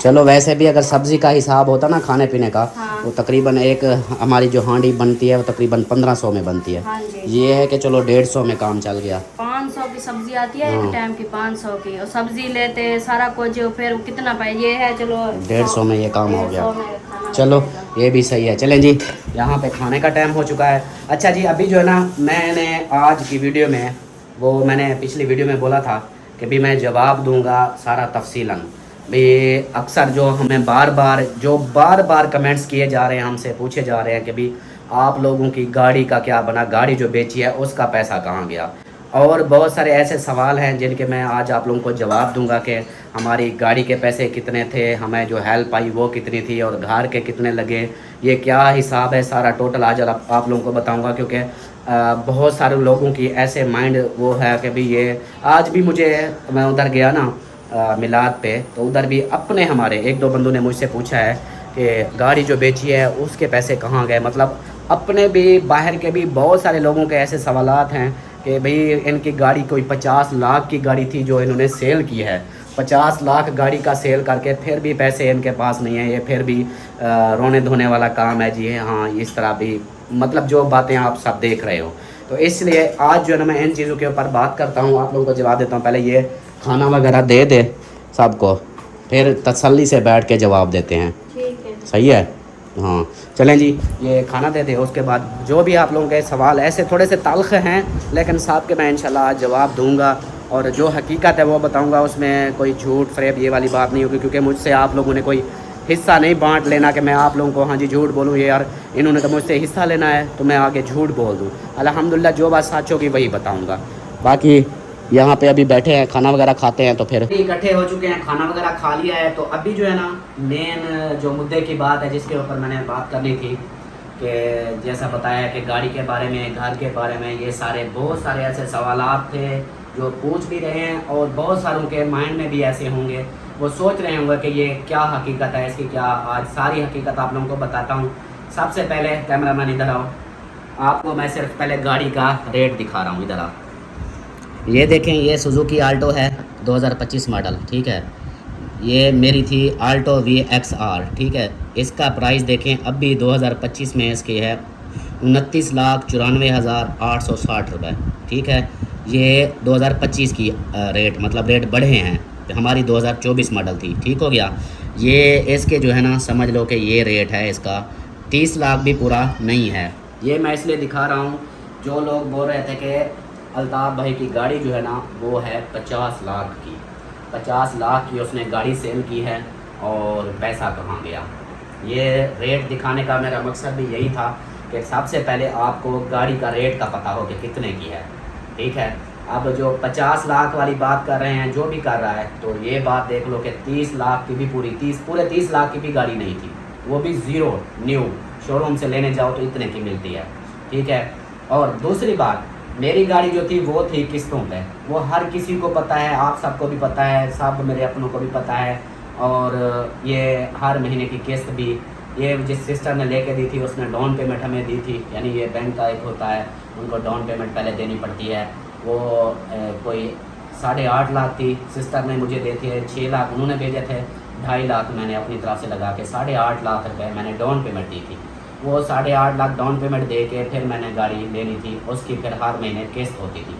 चलो, वैसे भी अगर सब्जी का हिसाब होता ना खाने पीने का, हाँ। वो तकरीबन एक हमारी जो हांडी बनती है वो तकरीबन 1500 में बनती है। हाँ जी। ये है कि चलो 150 में काम चल गया। 500 की सब्जी आती है एक टाइम की, 500 की, और सब्जी लेते सारा कुछ फिर कितना पाए, ये है चलो 150 में ये काम हो 150 गया। में खाना चलो, बनेगा। ये भी सही है। चलें जी, यहाँ पे खाने का टाइम हो चुका है। अच्छा जी, अभी जो है ना मैंने आज की वीडियो में, वो मैंने पिछली वीडियो में बोला था कि भी मैं जवाब दूंगा सारा तफसीलन। भी अक्सर जो हमें बार बार कमेंट्स किए जा रहे हैं, हमसे पूछे जा रहे हैं कि भी आप लोगों की गाड़ी का क्या बना, गाड़ी जो बेची है उसका पैसा कहाँ गया, और बहुत सारे ऐसे सवाल हैं जिनके मैं आज आप लोगों को जवाब दूंगा कि हमारी गाड़ी के पैसे कितने थे, हमें जो हेल्प आई वो कितनी थी, और घर के कितने लगे, ये क्या हिसाब है सारा टोटल आज आप लोगों को बताऊंगा। क्योंकि बहुत सारे लोगों की ऐसे माइंड वो है कि भी ये आज भी मैं उधर गया ना मिलाद पे, तो उधर भी अपने हमारे 1-2 बंदों ने मुझसे पूछा है कि गाड़ी जो बेची है उसके पैसे कहाँ गए। मतलब अपने भी बाहर के भी बहुत सारे लोगों के ऐसे सवालात हैं कि भाई इनकी गाड़ी कोई 50 लाख की गाड़ी थी जो इन्होंने सेल की है, 50 लाख गाड़ी का सेल करके फिर भी पैसे इनके पास नहीं है। ये फिर भी रोने धोने वाला काम है जी। हाँ, इस तरह भी मतलब जो बातें आप सब देख रहे हो। तो इसलिए आज जो है ना मैं इन चीज़ों के ऊपर बात करता हूँ, आप लोगों को जवाब देता हूँ। पहले ये खाना वगैरह दे दे सबको, फिर तसल्ली से बैठ के जवाब देते हैं। ठीक है, सही है। हाँ, चलें जी, ये खाना दे दे, उसके बाद जो भी आप लोगों के सवाल ऐसे थोड़े से तल्ख हैं, लेकिन साहब के मैं इंशाल्लाह जवाब दूंगा, और जो हकीकत है वो बताऊंगा। उसमें कोई झूठ फरेब ये वाली बात नहीं होगी, क्योंकि मुझसे आप लोगों ने कोई हिस्सा नहीं बांट लेना कि मैं आप लोगों को हाँ जी झूठ बोलूँ, ये यार इन्होंने तो मुझसे हिस्सा लेना है तो मैं आगे झूठ बोल दूँ। अल्हम्दुलिल्लाह जो बात सच होगी वही बताऊँगा। बाकी यहाँ पे अभी बैठे हैं, खाना वगैरह खाते हैं, तो फिर इकट्ठे हो चुके हैं, खाना वगैरह खा लिया है। तो अभी जो है ना मेन जो मुद्दे की बात है जिसके ऊपर मैंने बात करनी थी, कि जैसा बताया कि गाड़ी के बारे में, घर के बारे में, ये सारे बहुत सारे ऐसे सवालात थे जो पूछ भी रहे हैं, और बहुत सारों के माइंड में भी ऐसे होंगे, वो सोच रहे होंगे कि ये क्या हकीकत है इसकी, क्या। आज सारी हकीकत आप लोगों को बताता हूँ। सबसे पहले कैमरामैन इधर आओ, आपको मैं सिर्फ पहले गाड़ी का रेट दिखा रहा हूँ। इधर आओ, ये देखें, ये सुजुकी आल्टो है, 2025 मॉडल, ठीक है। ये मेरी थी आल्टो VXR, ठीक है। इसका प्राइस देखें अब भी 2025 में इसकी है 29,94,860 रुपये, ठीक है। ये 2025 की रेट, मतलब रेट बढ़े हैं, हमारी 2024 मॉडल थी, ठीक हो गया। ये इसके जो है ना समझ लो कि ये रेट है इसका 30 लाख भी पूरा नहीं है। ये मैं इसलिए दिखा रहा हूँ, जो लोग बोल रहे थे कि अल्ताफ़ भाई की गाड़ी जो है ना वो है 50 लाख की, 50 लाख की उसने गाड़ी सेल की है और पैसा कहाँ गया। ये रेट दिखाने का मेरा मकसद भी यही था कि सबसे पहले आपको गाड़ी का रेट का पता हो कि कितने की है, ठीक है। अब जो 50 लाख वाली बात कर रहे हैं, जो भी कर रहा है, तो ये बात देख लो कि 30 लाख की भी पूरे 30 लाख की भी गाड़ी नहीं थी, वो भी ज़ीरो न्यू शोरूम से लेने जाओ तो इतने की मिलती है, ठीक है। और दूसरी बात, मेरी गाड़ी जो थी वो थी किस्तों पे, वो हर किसी को पता है, आप सबको भी पता है, सब मेरे अपनों को भी पता है। और ये हर महीने की किस्त भी ये जिस सिस्टर ने लेके दी थी उसने डाउन पेमेंट हमें दी थी, यानी ये बैंक का एक होता है, उनको डाउन पेमेंट पहले देनी पड़ती है। वो कोई 8.5 लाख थी, सिस्टर ने मुझे दे थे 6 लाख, उन्होंने भेजे थे 2.5 लाख मैंने अपनी तरफ से लगा के 8.5 लाख रुपये मैंने डाउन पेमेंट दी थी। वो 8.5 लाख डाउन पेमेंट दे के फिर मैंने गाड़ी लेनी थी, उसकी फिर हर महीने किस्त होती थी।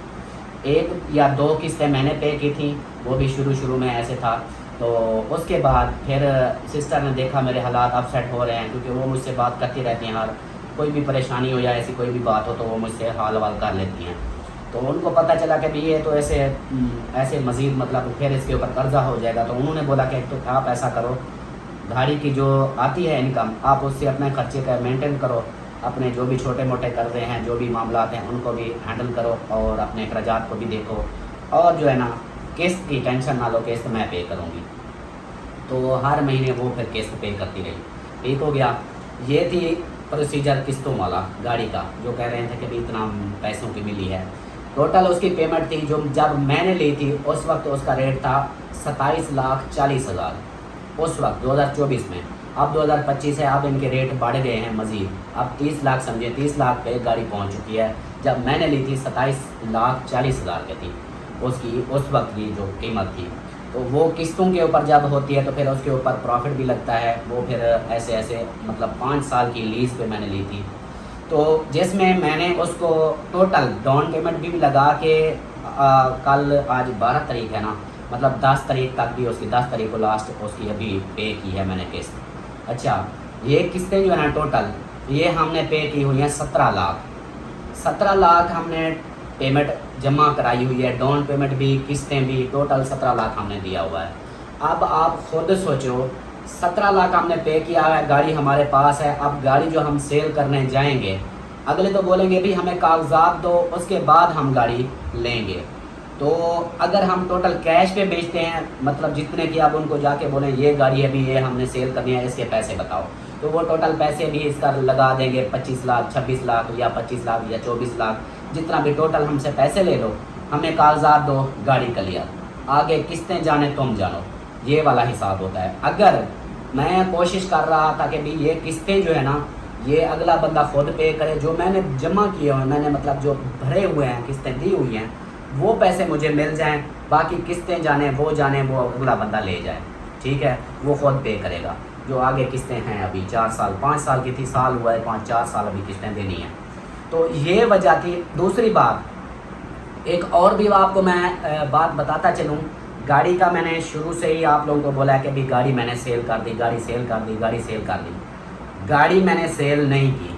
1 या 2 किस्तें मैंने पे की थी, वो भी शुरू में ऐसे था। तो उसके बाद फिर सिस्टर ने देखा मेरे हालात अपसेट हो रहे हैं, क्योंकि वो मुझसे बात करती रहती हैं, हर कोई भी परेशानी हो या ऐसी कोई भी बात हो तो वो मुझसे हाल वाल कर लेती हैं। तो उनको पता चला कि भाई ये तो ऐसे मज़ीद मतलब फिर इसके ऊपर कर्जा हो जाएगा। तो उन्होंने बोला कि तो आप ऐसा करो, गाड़ी की जो आती है इनकम आप उससे अपने खर्चे का मेंटेन करो, अपने जो भी छोटे मोटे कर्जे हैं, जो भी मामला हैं उनको भी हैंडल करो और अपने अखराजात को भी देखो, और जो है ना किस्त की टेंशन ना लो, किस्त मैं पे करूँगी। तो हर महीने वो फिर किस्त पे करती रही, ठीक हो गया। ये थी प्रोसीजर किस्तों वाला गाड़ी का, जो कह रहे थे कि भाई इतना पैसों की मिली है। टोटल उसकी पेमेंट थी जो जब मैंने ली थी उस वक्त उसका रेट था 27,40,000 उस वक्त 2024 में। अब 2025 है, अब इनके रेट बढ़ गए हैं मज़ीद, अब 30 लाख समझे, 30 लाख पे गाड़ी पहुंच चुकी है। जब मैंने ली थी 27,40,000 की थी उसकी उस वक्त की जो कीमत थी। तो वो किस्तों के ऊपर जब होती है तो फिर उसके ऊपर प्रॉफिट भी लगता है। वो फिर ऐसे मतलब 5 साल की लीज़ पे मैंने ली थी, तो जिसमें मैंने उसको टोटल डाउन पेमेंट भी लगा के कल आज 12 तारीख है ना, मतलब 10 तारीख तक भी उसकी 10 तारीख को लास्ट उसकी अभी पे की है मैंने किस्त। अच्छा, ये किस्तें जो है ना टोटल ये हमने पे की हुई हैं 17 लाख हमने पेमेंट जमा कराई हुई है, डाउन पेमेंट भी किस्तें भी, टोटल 17 लाख हमने दिया हुआ है। अब आप खुद सोचो 17 लाख हमने पे किया है, गाड़ी हमारे पास है। अब गाड़ी जो हम सेल करने जाएंगे, अगले तो बोलेंगे भी हमें कागजात दो, उसके बाद हम गाड़ी लेंगे। तो अगर हम टोटल कैश पे बेचते हैं, मतलब जितने की आप उनको जाके बोलें ये गाड़ी अभी ये हमने सेल करनी है, इसके पैसे बताओ, तो वो टोटल पैसे भी इसका लगा देंगे 25 लाख 26 लाख या 25 लाख या 24 लाख, जितना भी टोटल हमसे पैसे ले लो, हमें कागजात दो, गाड़ी क्लियर, आगे किस्तें जाने तुम जानो, ये वाला हिसाब होता है। अगर मैं कोशिश कर रहा था कि भाई ये किस्तें जो है ना ये अगला बंदा खुद पे करे, जो मैंने जमा किए हुए, मैंने मतलब जो भरे हुए हैं, किस्तें दी हुई हैं, वो पैसे मुझे मिल जाएं, बाकी किस्तें जाने वो अगला बंदा ले जाए, ठीक है, वो खुद पे करेगा। जो आगे किस्तें हैं अभी 4 साल 5 साल की थी, साल हुआ है 5-4 साल अभी किस्तें देनी है। तो ये वजह थी। दूसरी बात, एक और भी आपको मैं बात बताता चलूँ, गाड़ी का मैंने शुरू से ही आप लोगों को बोला है कि भाई गाड़ी मैंने सेल कर दी, गाड़ी सेल कर दी, गाड़ी सेल कर दी। गाड़ी मैंने सेल नहीं की।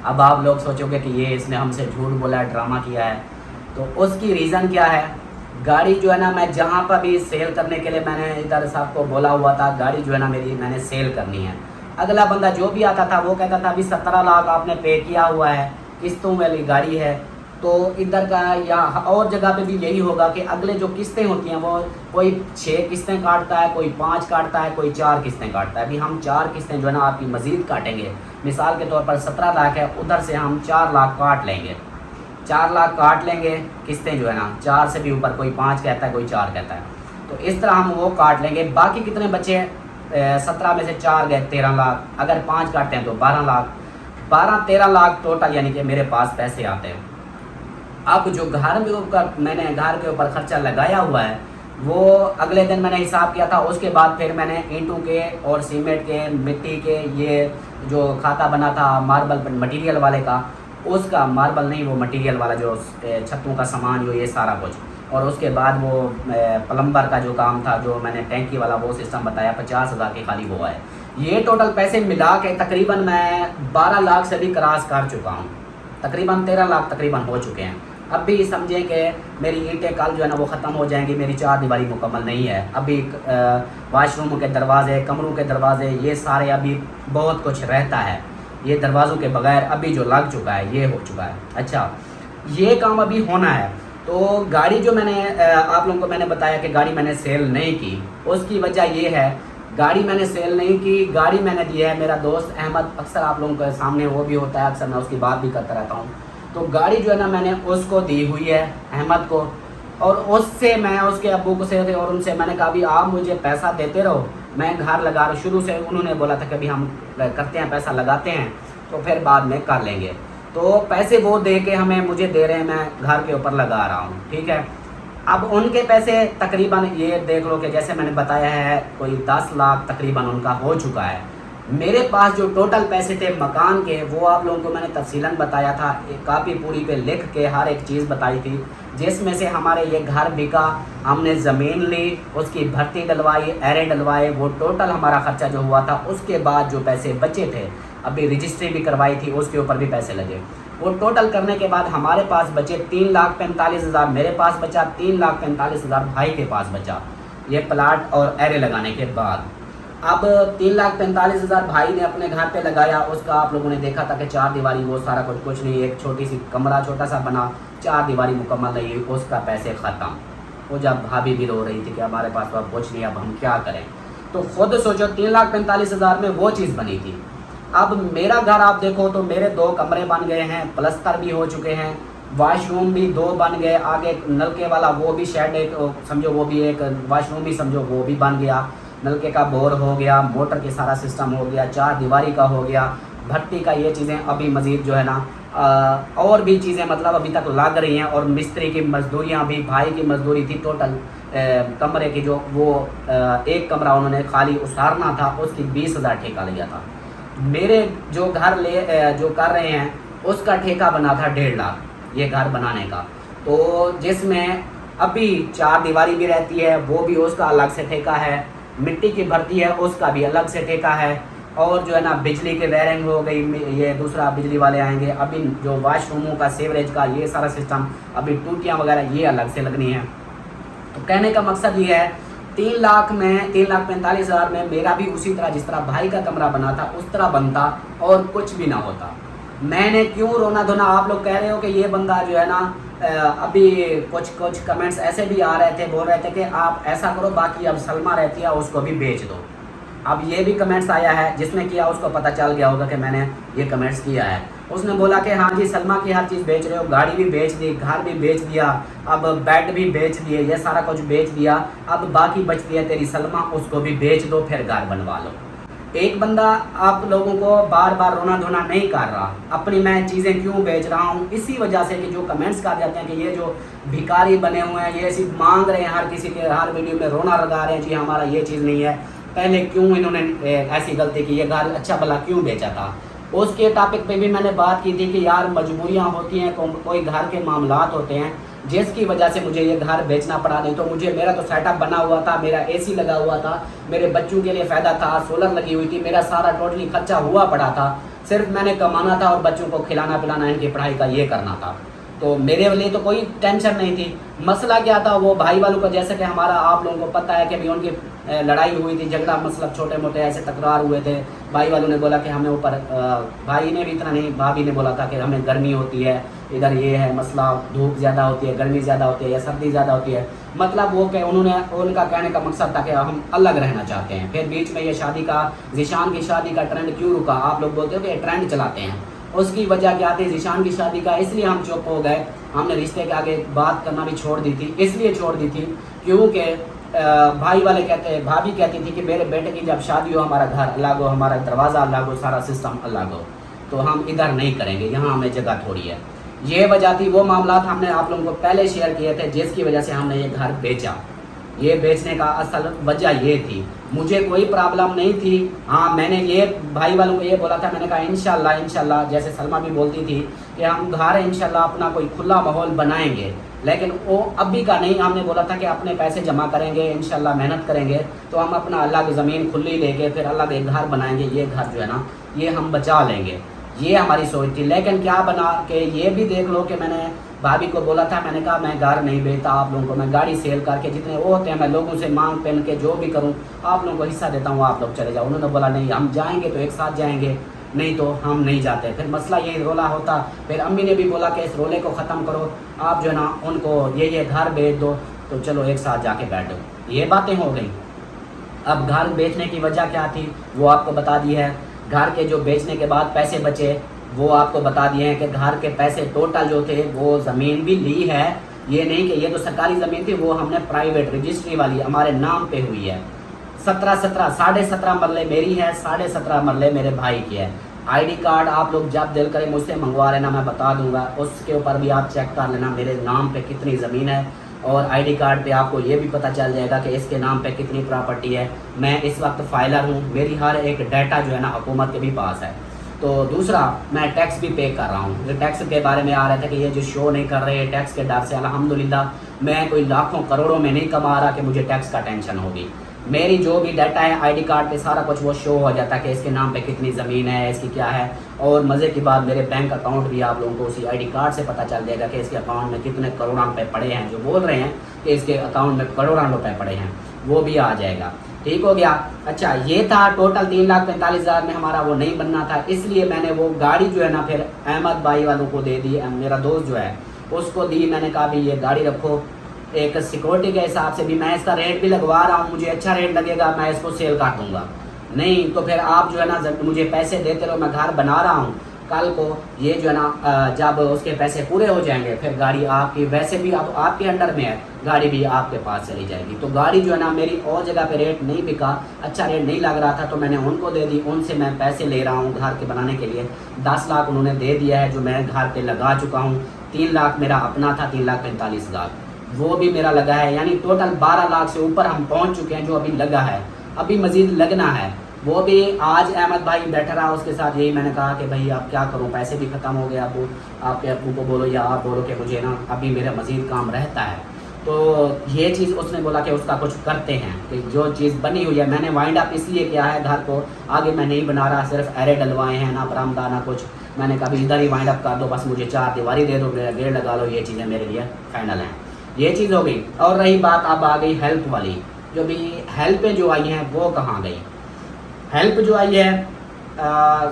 अब आप लोग सोचोगे कि ये इसने हमसे झूठ बोला है, ड्रामा किया है, तो उसकी रीज़न क्या है। गाड़ी जो है ना मैं जहाँ पर भी सेल करने के लिए मैंने इधर सबको बोला हुआ था, गाड़ी जो है ना मेरी मैंने सेल करनी है। अगला बंदा जो भी आता था वो कहता था अभी 17 लाख आपने पे किया हुआ है, किस्तों वाली गाड़ी है। तो इधर का या और जगह पे भी यही होगा कि अगले जो किस्तें होती हैं वो कोई 6 किस्तें काटता है, कोई 5 काटता है, कोई 4 किस्तें काटता है। अभी हम 4 किस्तें जो है ना आपकी मज़ीद काटेंगे। मिसाल के तौर पर 17 लाख है, उधर से हम 4 लाख काट लेंगे, 4 लाख काट लेंगे। किस्तें जो है ना 4 से भी ऊपर, कोई 5 कहता है, कोई 4 कहता है, तो इस तरह हम वो काट लेंगे। बाकी कितने बचे, 17 में से 4 गए 13 लाख, अगर 5 काटते हैं तो 12 लाख, 12-13 लाख टोटल यानी कि मेरे पास पैसे आते हैं। अब जो घर में ऊपर मैंने घर के ऊपर खर्चा लगाया हुआ है वो अगले दिन मैंने हिसाब किया था। उसके बाद फिर मैंने ईंटों के और सीमेंट के, मिट्टी के, ये जो खाता बना था मार्बल मटेरियल वाले का, उसका मार्बल नहीं, वो मटेरियल वाला जो छतों का सामान जो ये सारा कुछ, और उसके बाद वो प्लम्बर का जो काम था, जो मैंने टैंकी वाला वो सिस्टम बताया, 50,000 के खाली वो है। ये टोटल पैसे मिला के तकरीबन मैं 12 लाख से भी क्रॉस कर चुका हूँ, तकरीबन 13 लाख तकरीबन हो चुके हैं। अब भी समझें कि मेरी ईंटें कल जो है ना वो ख़त्म हो जाएंगी, मेरी 4 दीवारी मुकम्मल नहीं है। अभी वाशरूम के दरवाजे, कमरों के दरवाजे, ये सारे अभी बहुत कुछ रहता है। ये दरवाज़ों के बगैर अभी जो लग चुका है ये हो चुका है। अच्छा, ये काम अभी होना है। तो गाड़ी जो मैंने आप लोगों को मैंने बताया कि गाड़ी मैंने सेल नहीं की, उसकी वजह ये है, गाड़ी मैंने सेल नहीं की, गाड़ी मैंने दी है मेरा दोस्त अहमद, अक्सर आप लोगों के सामने वो भी होता है, अक्सर मैं उसकी बात भी करता रहता हूँ। तो गाड़ी जो है ना मैंने उसको दी हुई है अहमद को, और उससे मैं उसके अब्बू को से और उनसे मैंने कहा भी आप मुझे पैसा देते रहो, मैं घर लगा रहा। शुरू से उन्होंने बोला था कि अभी हम करते हैं, पैसा लगाते हैं तो फिर बाद में कर लेंगे। तो पैसे वो दे के हमें मुझे दे रहे हैं, मैं घर के ऊपर लगा रहा हूँ, ठीक है। अब उनके पैसे तकरीबन ये देख लो कि जैसे मैंने बताया है कोई 10 लाख तकरीबन उनका हो चुका है। मेरे पास जो टोटल पैसे थे मकान के, वो आप लोगों को मैंने तफसीलन बताया था, एक कापी पूरी पे लिख के हर एक चीज़ बताई थी, जिसमें से हमारे ये घर बिका, हमने ज़मीन ली, उसकी भर्ती डलवाई, एरे डलवाए, वो टोटल हमारा ख़र्चा जो हुआ था। उसके बाद जो पैसे बचे थे, अभी रजिस्ट्री भी करवाई थी, उसके ऊपर भी पैसे लगे। वो टोटल करने के बाद हमारे पास बचे 3,45,000 मेरे पास बचा, 3,45,000 भाई के पास बचा, ये प्लाट और एरे लगाने के बाद। अब 3,45,000 भाई ने अपने घर पे लगाया, उसका आप लोगों ने देखा था कि 4 दीवारी वो सारा कुछ नहीं, एक छोटी सी कमरा छोटा सा बना, 4 दीवारी मुकम्मल नहीं, उसका पैसे ख़त्म। वो जब भाभी भी रो रही थी कि हमारे पास तो अब कुछ नहीं, अब हम क्या करें। तो खुद सोचो 3,45,000 में वो चीज़ बनी थी। अब मेरा घर आप देखो तो मेरे 2 कमरे बन गए हैं, प्लस्तर भी हो चुके हैं, वाशरूम भी 2 बन गए, आगे नलके वाला वो भी शेड एक समझो, वो भी एक वाशरूम भी समझो वो भी बन गया, नलके का बोर हो गया, मोटर के सारा सिस्टम हो गया, 4 दीवारी का हो गया, भट्टी का, ये चीज़ें अभी मज़ीद जो है ना और भी चीज़ें मतलब अभी तक लग रही हैं। और मिस्त्री की मजदूरियाँ भी, भाई की मजदूरी थी टोटल कमरे की, जो वो एक कमरा उन्होंने खाली उसारना था, उसकी 20,000 ठेका लिया था। मेरे जो घर जो कर रहे हैं उसका ठेका बना था 1.5 लाख ये घर बनाने का। तो जिसमें अभी 4 दीवारी भी रहती है, वो भी उसका अलग से ठेका है, मिट्टी की भर्ती है उसका भी अलग से ठेका है, और जो है ना बिजली के वायरिंग हो गई, ये दूसरा बिजली वाले आएंगे, अभी जो वाशरूमों का, सीवरेज का, ये सारा सिस्टम, अभी टूटियाँ वगैरह ये अलग से लगनी है। तो कहने का मकसद ये है 3 लाख में, 3,45,000 में मेरा भी उसी तरह जिस तरह भाई का कमरा बना था उस तरह बनता और कुछ भी ना होता। मैंने क्यों रोना धोना, आप लोग कह रहे हो कि ये बंदा जो है ना अभी कुछ कमेंट्स ऐसे भी आ रहे थे, बोल रहे थे कि आप ऐसा करो, बाकी अब सलमा रहती है उसको भी बेच दो। अब ये भी कमेंट्स आया है, जिसने किया उसको पता चल गया होगा कि मैंने ये कमेंट्स किया है। उसने बोला कि हाँ जी सलमा की हर चीज़ बेच रहे हो, गाड़ी भी बेच दी, घर भी बेच दिया, अब बेड भी बेच दिए, ये सारा कुछ बेच दिया, अब बाकी बचती है तेरी सलमा, उसको भी बेच दो, फिर घर बनवा लो। एक बंदा आप लोगों को बार बार रोना धोना नहीं कर रहा, अपनी मैं चीज़ें क्यों बेच रहा हूँ, इसी वजह से कि जो कमेंट्स कर जाते हैं कि ये जो भिखारी बने हुए हैं, ये सिर्फ मांग रहे हैं, हर किसी के हर वीडियो में रोना लगा रहे हैं, जी हमारा ये चीज़ नहीं है, पहले क्यों इन्होंने ऐसी गलती की, ये घर अच्छा भला क्यों बेचा था। उसके टॉपिक पे भी मैंने बात की थी कि यार मजबूरियाँ होती हैं, कोई घर के मामलात होते हैं जिसकी वजह से मुझे ये घर बेचना पड़ा। नहीं तो मुझे, मेरा तो सेटअप बना हुआ था, मेरा एसी लगा हुआ था, मेरे बच्चों के लिए फ़ायदा था, सोलर लगी हुई थी, मेरा सारा टोटली खर्चा हुआ पड़ा था, सिर्फ मैंने कमाना था और बच्चों को खिलाना पिलाना, इनकी पढ़ाई का ये करना था। तो मेरे लिए तो कोई टेंशन नहीं थी। मसला क्या था, वो भाई वालों का, जैसे कि हमारा आप लोगों को पता है कि अभी उनकी लड़ाई हुई थी, झगड़ा, मतलब छोटे मोटे ऐसे तकरार हुए थे। भाई वालों ने बोला कि हमें ऊपर, भाई ने भी इतना नहीं, भाभी ने बोला था कि हमें गर्मी होती है, इधर ये है मसला, धूप ज़्यादा होती है, गर्मी ज़्यादा होती है या सर्दी ज़्यादा होती है, मतलब वो कि उनका कहने का मकसद था कि हम अलग रहना चाहते हैं। फिर बीच में ये शादी का, ज़ीशान की शादी का ट्रेंड क्यों रुका, आप लोग बोलते हो कि ट्रेंड चलाते हैं, उसकी वजह क्या थी, ज़ीशान की शादी का, इसलिए हम चुप हो गए, हमने रिश्ते के आगे बात करना भी छोड़ दी थी। इसलिए छोड़ दी थी क्योंकि भाई वाले कहते, भाभी कहती थी कि मेरे बेटे की जब शादी हो, हमारा घर अलग हो, हमारा दरवाज़ा अलग हो, सारा सिस्टम अलग हो, तो हम इधर नहीं करेंगे, यहाँ हमें जगह थोड़ी है। ये वजह थी, वो मामला हमने आप लोगों को पहले शेयर किए थे, जिसकी वजह से हमने ये घर बेचा। ये बेचने का असल वजह ये थी। मुझे कोई प्रॉब्लम नहीं थी। हाँ, मैंने ये भाई वालों को ये बोला था, मैंने कहा इंशाल्लाह इंशाल्लाह, जैसे सलमा भी बोलती थी कि हम घर इंशाल्लाह अपना कोई खुला माहौल बनाएंगे, लेकिन वो अभी का नहीं। हमने बोला था कि अपने पैसे जमा करेंगे, इंशाल्लाह मेहनत करेंगे तो हम अपना अल्लाह की ज़मीन खुली लेके फिर अल्लाह के घर बनाएंगे। ये घर जो है ना ये हम बचा लेंगे, ये हमारी सोच थी। लेकिन क्या बना के ये भी देख लो कि मैंने भाभी को बोला था, मैंने कहा मैं घर नहीं बेचता आप लोगों को, मैं गाड़ी सेल करके जितने वो होते हैं मैं लोगों से मांग पहन के जो भी करूं आप लोगों को हिस्सा देता हूं, आप लोग चले जाओ। उन्होंने बोला नहीं, हम जाएंगे तो एक साथ जाएंगे, नहीं तो हम नहीं जाते। फिर मसला यही रोला होता। फिर अम्मी ने भी बोला कि इस रोले को ख़त्म करो, आप जो है ना उनको ये घर बेच दो, तो चलो एक साथ जाके बैठो। ये बातें हो गई। अब घर बेचने की वजह क्या थी वो आपको बता दी है। घर के जो बेचने के बाद पैसे बचे वो आपको बता दिए हैं कि घर के पैसे टोटल जो थे वो ज़मीन भी ली है, ये नहीं कि ये तो सरकारी ज़मीन थी, वो हमने प्राइवेट रजिस्ट्री वाली हमारे नाम पे हुई है। 17.5 मरले मेरी है, 17.5 मरले मेरे भाई की है। आईडी कार्ड आप लोग जब दिल करें मुझसे मंगवा लेना, मैं बता दूंगा, उसके ऊपर भी आप चेक कर लेना मेरे नाम पे कितनी ज़मीन है, और आईडी कार्ड पे आपको ये भी पता चल जाएगा कि इसके नाम पे कितनी प्रॉपर्टी है। मैं इस वक्त फाइलर हूँ, मेरी हर एक डाटा जो है ना हुकूमत के भी पास है। तो दूसरा, मैं टैक्स भी पे कर रहा हूँ। ये टैक्स के बारे में आ रहा था कि ये जो शो नहीं कर रहे हैं टैक्स के डर से, अल्हम्दुलिल्लाह मैं कोई लाखों करोड़ों में नहीं कमा रहा कि मुझे टैक्स का टेंशन होगी। मेरी जो भी डाटा है आईडी कार्ड पे सारा कुछ वो शो हो जाता है कि इसके नाम पे कितनी ज़मीन है, इसकी क्या है। और मज़े की बात, मेरे बैंक अकाउंट भी आप लोगों को उसी आईडी कार्ड से पता चल जाएगा कि इसके अकाउंट में कितने करोड़ों रुपए पड़े हैं। जो बोल रहे हैं कि इसके अकाउंट में करोड़ों रुपए पड़े हैं वो भी आ जाएगा। ठीक हो गया। अच्छा, ये था टोटल 3,45,000 में हमारा वो नहीं बनना था, इसलिए मैंने वो गाड़ी जो है ना फिर अहमद भाई वालों को दे दी। मेरा दोस्त जो है उसको दी। मैंने कहा भी ये गाड़ी रखो, एक सिक्योरिटी के हिसाब से भी मैं इसका रेट भी लगवा रहा हूँ, मुझे अच्छा रेट लगेगा मैं इसको सेल कर दूँगा। नहीं तो फिर आप जो है ना मुझे पैसे देते रहो, मैं घर बना रहा हूँ। कल को ये जो है ना जब उसके पैसे पूरे हो जाएंगे फिर गाड़ी आपकी, वैसे भी अब आपके अंडर में है, गाड़ी भी आपके पास चली जाएगी। तो गाड़ी जो है ना मेरी और जगह पे रेट नहीं बिका, अच्छा रेट नहीं लग रहा था तो मैंने उनको दे दी। उनसे मैं पैसे ले रहा हूँ घर के बनाने के लिए। 10 लाख उन्होंने दे दिया है जो मैं घर पे लगा चुका हूँ। 3 लाख मेरा अपना था, 3,45,000 वो भी मेरा लगा है, यानी टोटल 12 लाख से ऊपर हम पहुँच चुके हैं जो अभी लगा है। अभी मज़ीद लगना है। वो भी आज अहमद भाई बैठा रहा उसके साथ, यही मैंने कहा कि भाई आप क्या करूं, पैसे भी ख़त्म हो गए। अबू आपके अबू को बोलो या आप बोलो कि मुझे ना अभी मेरा मज़ीद काम रहता है। तो ये चीज़ उसने बोला कि उसका कुछ करते हैं कि जो चीज़ बनी हुई है। मैंने वाइंड अप इसलिए किया है, घर को आगे मैं नहीं बना रहा, सिर्फ एरे डलवाए हैं, ना बरामदा ना कुछ। मैंने कहा इधर ही वाइंड अप कर दो, बस मुझे 4 दीवारी दे दो, मेरा गेट लगा लो, ये चीज़ें मेरे लिए फाइनल हैं। ये चीज़ हो गई। और रही बात अब आ गई हेल्प वाली, जो भी हेल्पें जो आई हैं वो कहाँ गई। हेल्प जो आई है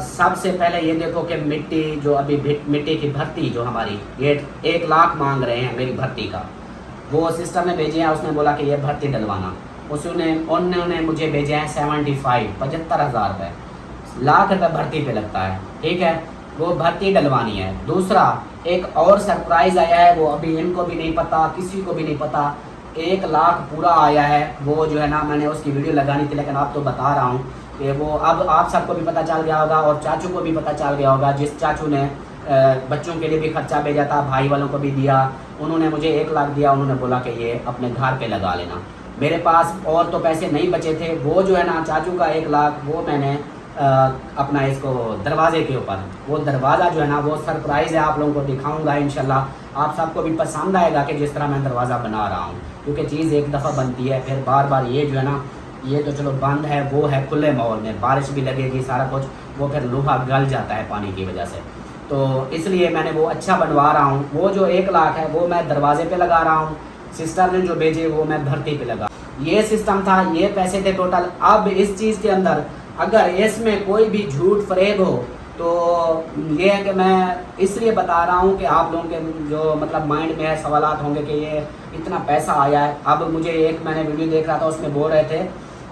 सबसे पहले ये देखो कि मिट्टी जो अभी मिट्टी की भर्ती जो हमारी ये 1 लाख मांग रहे हैं मेरी भर्ती का, वो सिस्टम में भेजे हैं। उसने बोला कि ये भर्ती डलवाना, उन्होंने मुझे भेजे हैं 75,000 रुपये, लाख रुपये भर्ती पे लगता है। ठीक है, वो भर्ती डलवानी है। दूसरा एक और सरप्राइज़ आया है, वो अभी इनको भी नहीं पता, किसी को भी नहीं पता। 1 लाख पूरा आया है, वो जो है ना मैंने उसकी वीडियो लगानी थी लेकिन अब तो बता रहा हूँ कि वो अब आप सबको भी पता चल गया होगा और चाचू को भी पता चल गया होगा। जिस चाचू ने बच्चों के लिए भी खर्चा भेजा था, भाई वालों को भी दिया, उन्होंने मुझे 1 लाख दिया। उन्होंने बोला कि ये अपने घर पे लगा लेना। मेरे पास और तो पैसे नहीं बचे थे, वो जो है ना चाचू का 1 लाख वो मैंने अपना इसको दरवाजे के ऊपर, वो दरवाज़ा जो है ना वो सरप्राइज़ है, आप लोगों को दिखाऊंगा इंशाल्लाह। आप सबको भी पसंद आएगा कि जिस तरह मैं दरवाज़ा बना रहा हूँ, क्योंकि चीज़ एक दफ़ा बनती है फिर बार बार ये जो है ना, ये तो चलो बंद है, वो है खुले माहौल में, बारिश भी लगेगी सारा कुछ, वो फिर लोहा गल जाता है पानी की वजह से। तो इसलिए मैंने वो अच्छा बनवा रहा हूँ। वो जो 1 लाख है वो मैं दरवाजे पे लगा रहा हूँ, सिस्टर ने जो भेजे वो मैं भर्ती पे लगा। ये सिस्टम था, ये पैसे थे टोटल। अब इस चीज़ के अंदर अगर इसमें कोई भी झूठ फरेब हो तो ये है कि मैं इसलिए बता रहा हूँ कि आप लोगों के जो मतलब माइंड में है सवालात होंगे कि ये इतना पैसा आया है। अब मुझे एक मैंने वीडियो देख रहा था, उसमें बोल रहे थे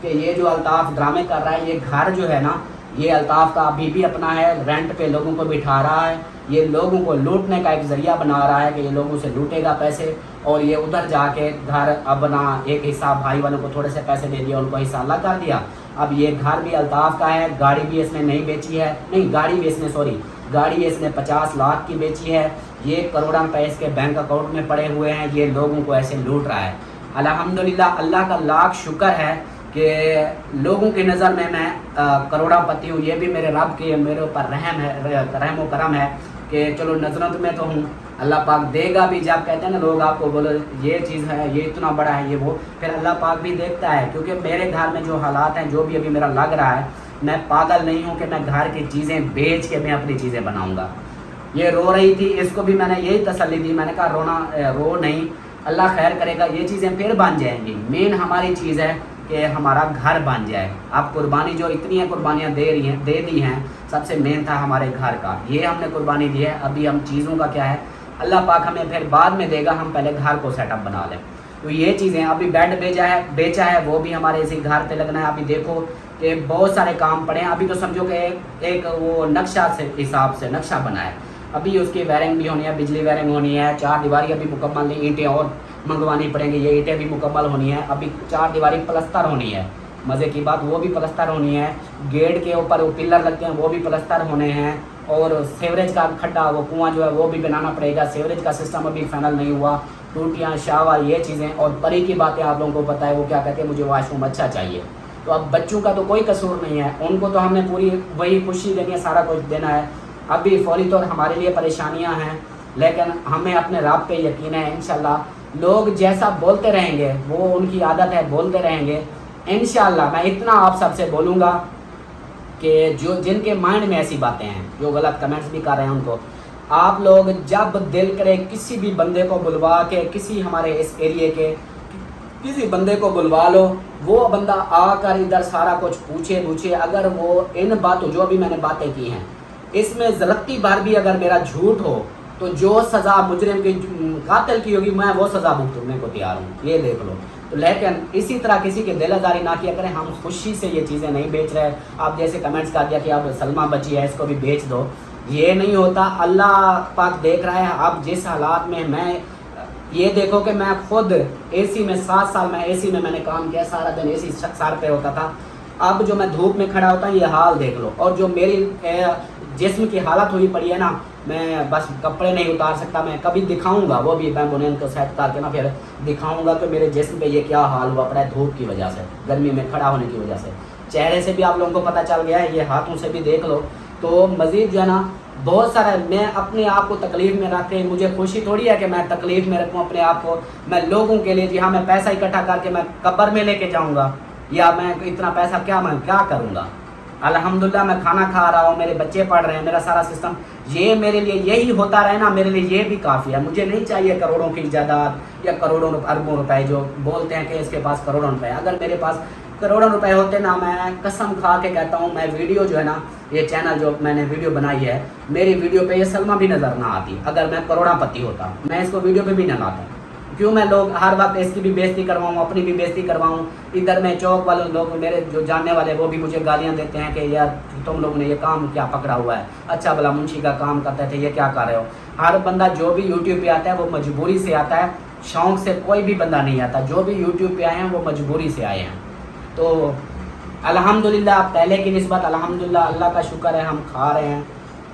कि ये जो अल्ताफ़ ड्रामे कर रहा है, ये घर जो है ना ये अल्ताफ़ का अभी भी अपना है, रेंट पे लोगों को बिठा रहा है, ये लोगों को लूटने का एक ज़रिया बना रहा है कि ये लोगों से लूटेगा पैसे, और ये उधर जाके घर अपना एक हिस्सा भाई वालों को थोड़े से पैसे दे दिया, उनको हिस्सा अलग कर दिया। अब ये घर भी अल्ताफ़ का है, गाड़ी भी इसने नहीं बेची है, नहीं गाड़ी भी इसने 50 लाख की बेची है। ये करोड़ों रुपए इसके बैंक अकाउंट में पड़े हुए हैं, ये लोगों को ऐसे लूट रहा है। अल्हम्दुलिल्लाह अल्लाह का लाख शुक्र है कि लोगों की नज़र में मैं करोड़ापति हूँ। ये भी मेरे रब के मेरे ऊपर रहम व करम है कि चलो नज़रों में तो हूँ, अल्लाह पाक देगा भी। जब कहते हैं ना लोग आपको बोलो ये चीज़ है, ये इतना बड़ा है, ये वो, फिर अल्लाह पाक भी देखता है। क्योंकि मेरे घर में जो हालात हैं, जो भी अभी मेरा लग रहा है, मैं पागल नहीं हूँ कि मैं घर की चीज़ें बेच के मैं अपनी चीज़ें बनाऊँगा। ये रो रही थी, इसको भी मैंने यही तसल्ली दी, मैंने कहा रो नहीं, अल्लाह खैर करेगा, ये चीज़ें फिर बन जाएंगी। मेन हमारी चीज़ है कि हमारा घर बन जाए। अब कुर्बानी जो इतनी है कुर्बानियाँ दे दी हैं, सबसे मेन था हमारे घर का, ये हमने कुर्बानी दी है। अभी हम चीज़ों का क्या है, अल्लाह पाक हमें फिर बाद में देगा, हम पहले घर को सेटअप बना लें। तो ये चीज़ें, अभी बेड बेचा है वो भी हमारे इसी घर पे लगना है। अभी देखो कि बहुत सारे काम पड़े हैं। अभी तो समझो कि एक वो नक्शा से हिसाब से नक्शा बना है। अभी उसकी वायरिंग भी होनी है, बिजली वायरिंग होनी है, 4 दीवारी अभी मुकम्मल नहीं, ईंटें और मंगवानी पड़ेंगी, ये ईंटें भी मुकम्मल होनी है। अभी 4 दीवारी प्लस्तर होनी है, मज़े की बात वो भी प्लस्तर होनी है। गेट के ऊपर वो पिलर लगते हैं वो भी प्लस्तर होने हैं। और सीवरेज का खड्डा, वो कुआं जो है वो भी बनाना पड़ेगा। सीवरेज का सिस्टम अभी फाइनल नहीं हुआ, टूटियाँ शावर ये चीज़ें। और परी की बातें आप लोगों को पता है, वो क्या कहते हैं, मुझे वॉशरूम अच्छा चाहिए। तो अब बच्चों का तो कोई कसूर नहीं है, उनको तो हमने पूरी वही खुशी देनी है, सारा कुछ देना है। अभी फौरी तौर हमारे लिए परेशानियां हैं, लेकिन हमें अपने रब पे यकीन है। इंशाल्लाह लोग जैसा बोलते रहेंगे, वो उनकी आदत है, बोलते रहेंगे। इंशाल्लाह मैं इतना आप सबसे बोलूँगा कि जो जिनके माइंड में ऐसी बातें हैं, जो गलत कमेंट्स भी कर रहे हैं, उनको आप लोग जब दिल करे किसी भी बंदे को बुलवा के, किसी हमारे इस एरिए के किसी बंदे को बुलवा लो, वो बंदा आकर इधर सारा कुछ पूछे। अगर वो इन बातों, जो भी मैंने बातें की हैं, इसमें ज़रत्ती बार भी अगर मेरा झूठ हो, तो जो सज़ा मुजरिम की, कातिल की होगी, मैं वो सज़ा भुगतने को तैयार हूँ, ये देख लो। तो लेकिन इसी तरह किसी की दिल आज़ारी ना किया करें। हम खुशी से ये चीज़ें नहीं बेच रहे। आप जैसे कमेंट्स कर दिया कि अब सलमा बची है, इसको भी बेच दो, ये नहीं होता। अल्लाह पाक देख रहा है। अब जिस हालात में मैं, ये देखो कि मैं खुद एसी में 7 साल में एसी में मैंने काम किया, सारा दिन एसी सर पे होता था। अब जो मैं धूप में खड़ा होता हूँ, ये हाल देख लो। और जो मेरी जिस्म की हालत हुई पड़ी है ना, मैं बस कपड़े नहीं उतार सकता। मैं कभी दिखाऊंगा, वो भी मैं बुनियान को सेट करके ना फिर दिखाऊंगा कि मेरे जिस्म पे ये क्या हाल हुआ पड़ा है धूप की वजह से, गर्मी में खड़ा होने की वजह से। चेहरे से भी आप लोगों को पता चल गया है, ये हाथों से भी देख लो। तो मज़ीद जो है ना, बहुत सारा मैं अपने आप को तकलीफ़ में रख के, मुझे खुशी थोड़ी है कि मैं तकलीफ़ में रखूँ अपने आप को। मैं लोगों के लिए, जी हाँ, मैं पैसा इकट्ठा करके मैं कब्र में लेके जाऊँगा, या मैं इतना पैसा मैं क्या करूँगा। अल्हम्दुलिल्लाह मैं खाना खा रहा हूँ, मेरे बच्चे पढ़ रहे हैं, मेरा सारा सिस्टम, ये मेरे लिए यही होता रहे ना, मेरे लिए ये भी काफ़ी है। मुझे नहीं चाहिए करोड़ों की जायदाद या करोड़ों अरबों रुपए। जो बोलते हैं कि इसके पास करोड़ों रुपए, अगर मेरे पास करोड़ों रुपए होते ना, मैं कसम खा के कहता हूँ, मैं वीडियो जो है ना, ये चैनल जो मैंने वीडियो बनाई है, मेरी वीडियो पे ये सलमा भी नज़र ना आती। अगर मैं करोड़ापति होता, मैं इसको वीडियो पे भी ना लाता। क्यों मैं लोग हर वक्त इसकी भी बेइज्जती करवाऊँ, अपनी भी बेइज्जती करवाऊँ। इधर में चौक वाले लोग, मेरे जो जानने वाले, वो भी मुझे गालियाँ देते हैं कि यार तुम लोग ने ये काम क्या पकड़ा हुआ है, अच्छा भला मुंशी का काम करते थे, ये क्या कर रहे हो। हर बंदा जो भी यूट्यूब पे आता है वो मजबूरी से आता है, शौक़ से कोई भी बंदा नहीं आता। जो भी यूट्यूब पे आए हैं वो मजबूरी से आए हैं। तो अल्हम्दुलिल्लाह, पहले की निस्बत अल्हम्दुलिल्लाह, अल्लाह का शुक्र है, हम खा रहे हैं,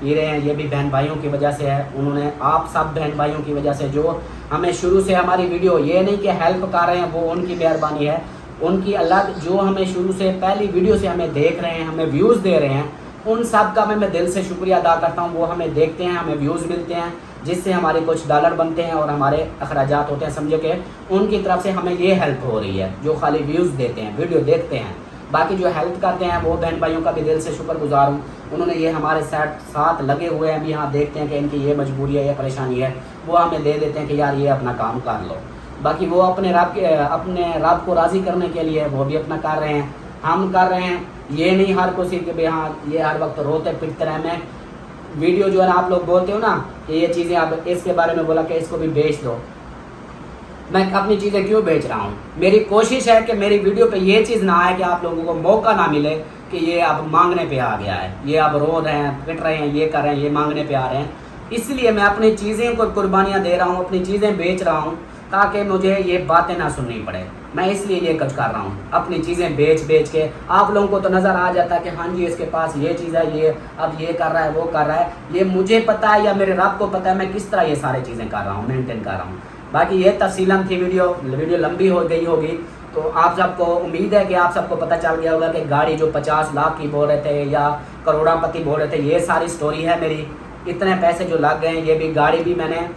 पी रहे हैं। ये भी बहन भाइयों की वजह से है, उन्होंने, आप सब बहन भाइयों की वजह से, जो हमें शुरू से हमारी वीडियो, ये नहीं कि हेल्प कर रहे हैं, वो उनकी मेहरबानी है, उनकी अल्लाह, जो हमें शुरू से पहली वीडियो से हमें देख रहे हैं, हमें व्यूज़ दे रहे हैं, उन सब का मैं दिल से शुक्रिया अदा करता हूँ। वो हमें देखते हैं, हमें व्यूज़ मिलते हैं, जिससे हमारे कुछ डॉलर बनते हैं और हमारे अखराजात होते हैं। समझो कि उनकी तरफ से हमें ये हेल्प हो रही है, जो खाली व्यूज़ देते हैं, वीडियो देखते हैं। बाकी जो हेल्प करते हैं, वो बहन भाइयों का भी दिल से शुक्रगुजार हूँ। उन्होंने ये हमारे साथ लगे हुए हैं, अभी यहाँ देखते हैं कि इनकी ये मजबूरी है, ये परेशानी है, वो हमें दे देते हैं कि यार ये अपना काम कर लो। बाकी वो अपने रब को राज़ी करने के लिए वो भी अपना कर रहे हैं, हम कर रहे हैं। ये नहीं हर किसी के भी हाँ ये हर वक्त रोते पिटते रहे। मैं वीडियो जो है ना, आप लोग बोलते हो ना कि ये चीज़ें, आप इसके बारे में बोला कि इसको भी बेच दो, मैं अपनी चीज़ें क्यों बेच रहा हूँ। मेरी कोशिश है कि मेरी वीडियो पे ये चीज़ ना आए कि आप लोगों को मौका ना मिले कि ये अब मांगने पे आ गया है, ये अब रो रहे हैं, पिट रहे हैं, ये कर रहे हैं, ये मांगने पे आ रहे हैं। इसलिए मैं अपनी चीज़ें को कुर्बानियाँ दे रहा हूँ, अपनी चीज़ें बेच रहा हूँ, ताकि मुझे ये बातें ना सुननी पड़े। मैं इसलिए ये कुछ कर रहा हूँ, अपनी चीज़ें बेच के। आप लोगों को तो नज़र आ जाता है कि हाँ जी इसके पास ये चीज़ है, ये अब ये कर रहा है, वो कर रहा है। ये मुझे पता है या मेरे रब को पता है मैं किस तरह ये सारी चीज़ें कर रहा हूँ, मेंटेन कर रहा हूँ। बाकी ये तफसीलन थी वीडियो लंबी हो गई होगी, तो आप सबको उम्मीद है कि आप सबको पता चल गया होगा कि गाड़ी जो 50 लाख की बोल रहे थे या करोड़ापति बोल रहे थे, ये सारी स्टोरी है मेरी। इतने पैसे जो लग गए, ये भी गाड़ी भी मैंने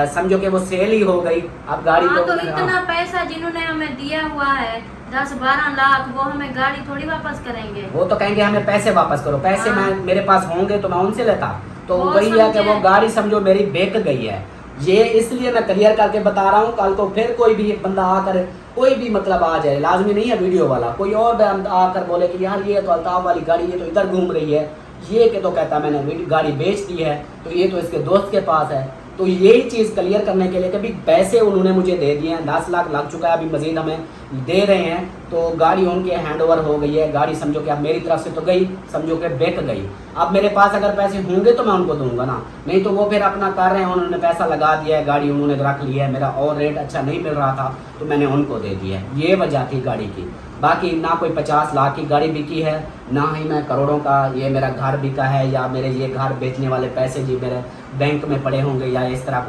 समझो कि वो सेल ही हो गई। अब गाड़ी तो इतना पैसा जिन्होंने हमें दिया हुआ है 10-12 लाख, वो हमें गाड़ी थोड़ी वापस करेंगे। वो तो कहेंगे हमें पैसे वापस करो, पैसे मैं मेरे पास होंगे तो मैं उनसे लेता। तो वो वही है कि वो समझे। गाड़ी समझो मेरी बेक गई है। ये इसलिए मैं क्लियर करके बता रहा हूँ, कल को फिर कोई भी बंदा आकर कोई भी मतलब आ जाए, लाजमी नहीं है वीडियो वाला, कोई और बंदा आकर बोले कि यार ये तो अल्ताफ वाली गाड़ी, ये तो इधर घूम रही है, ये के तो कहता मैंने गाड़ी बेच दी है, तो ये तो इसके दोस्त के पास है। तो यही चीज़ क्लियर करने के लिए कि भाई पैसे उन्होंने मुझे दे दिए हैं, 10 लाख लग चुका है, अभी मजीद हमें दे रहे हैं, तो गाड़ी उनके हैंड ओवर हो गई है। गाड़ी समझो कि अब मेरी तरफ से तो गई, समझो कि बेक गई। अब मेरे पास अगर पैसे होंगे तो मैं उनको दूंगा ना, नहीं तो वो फिर अपना कर रहे हैं, उन्होंने पैसा लगा दिया है, गाड़ी उन्होंने रख ली है, मेरा और रेट अच्छा नहीं मिल रहा था तो मैंने उनको दे दिया है। ये वजह थी गाड़ी की। बाकी ना कोई 50 लाख की गाड़ी बिकी है, ना ही मैं करोड़ों का ये मेरा घर बिका है, या मेरे ये घर बेचने वाले पैसे जी मेरे बैंक में पड़े होंगे, या इस तरह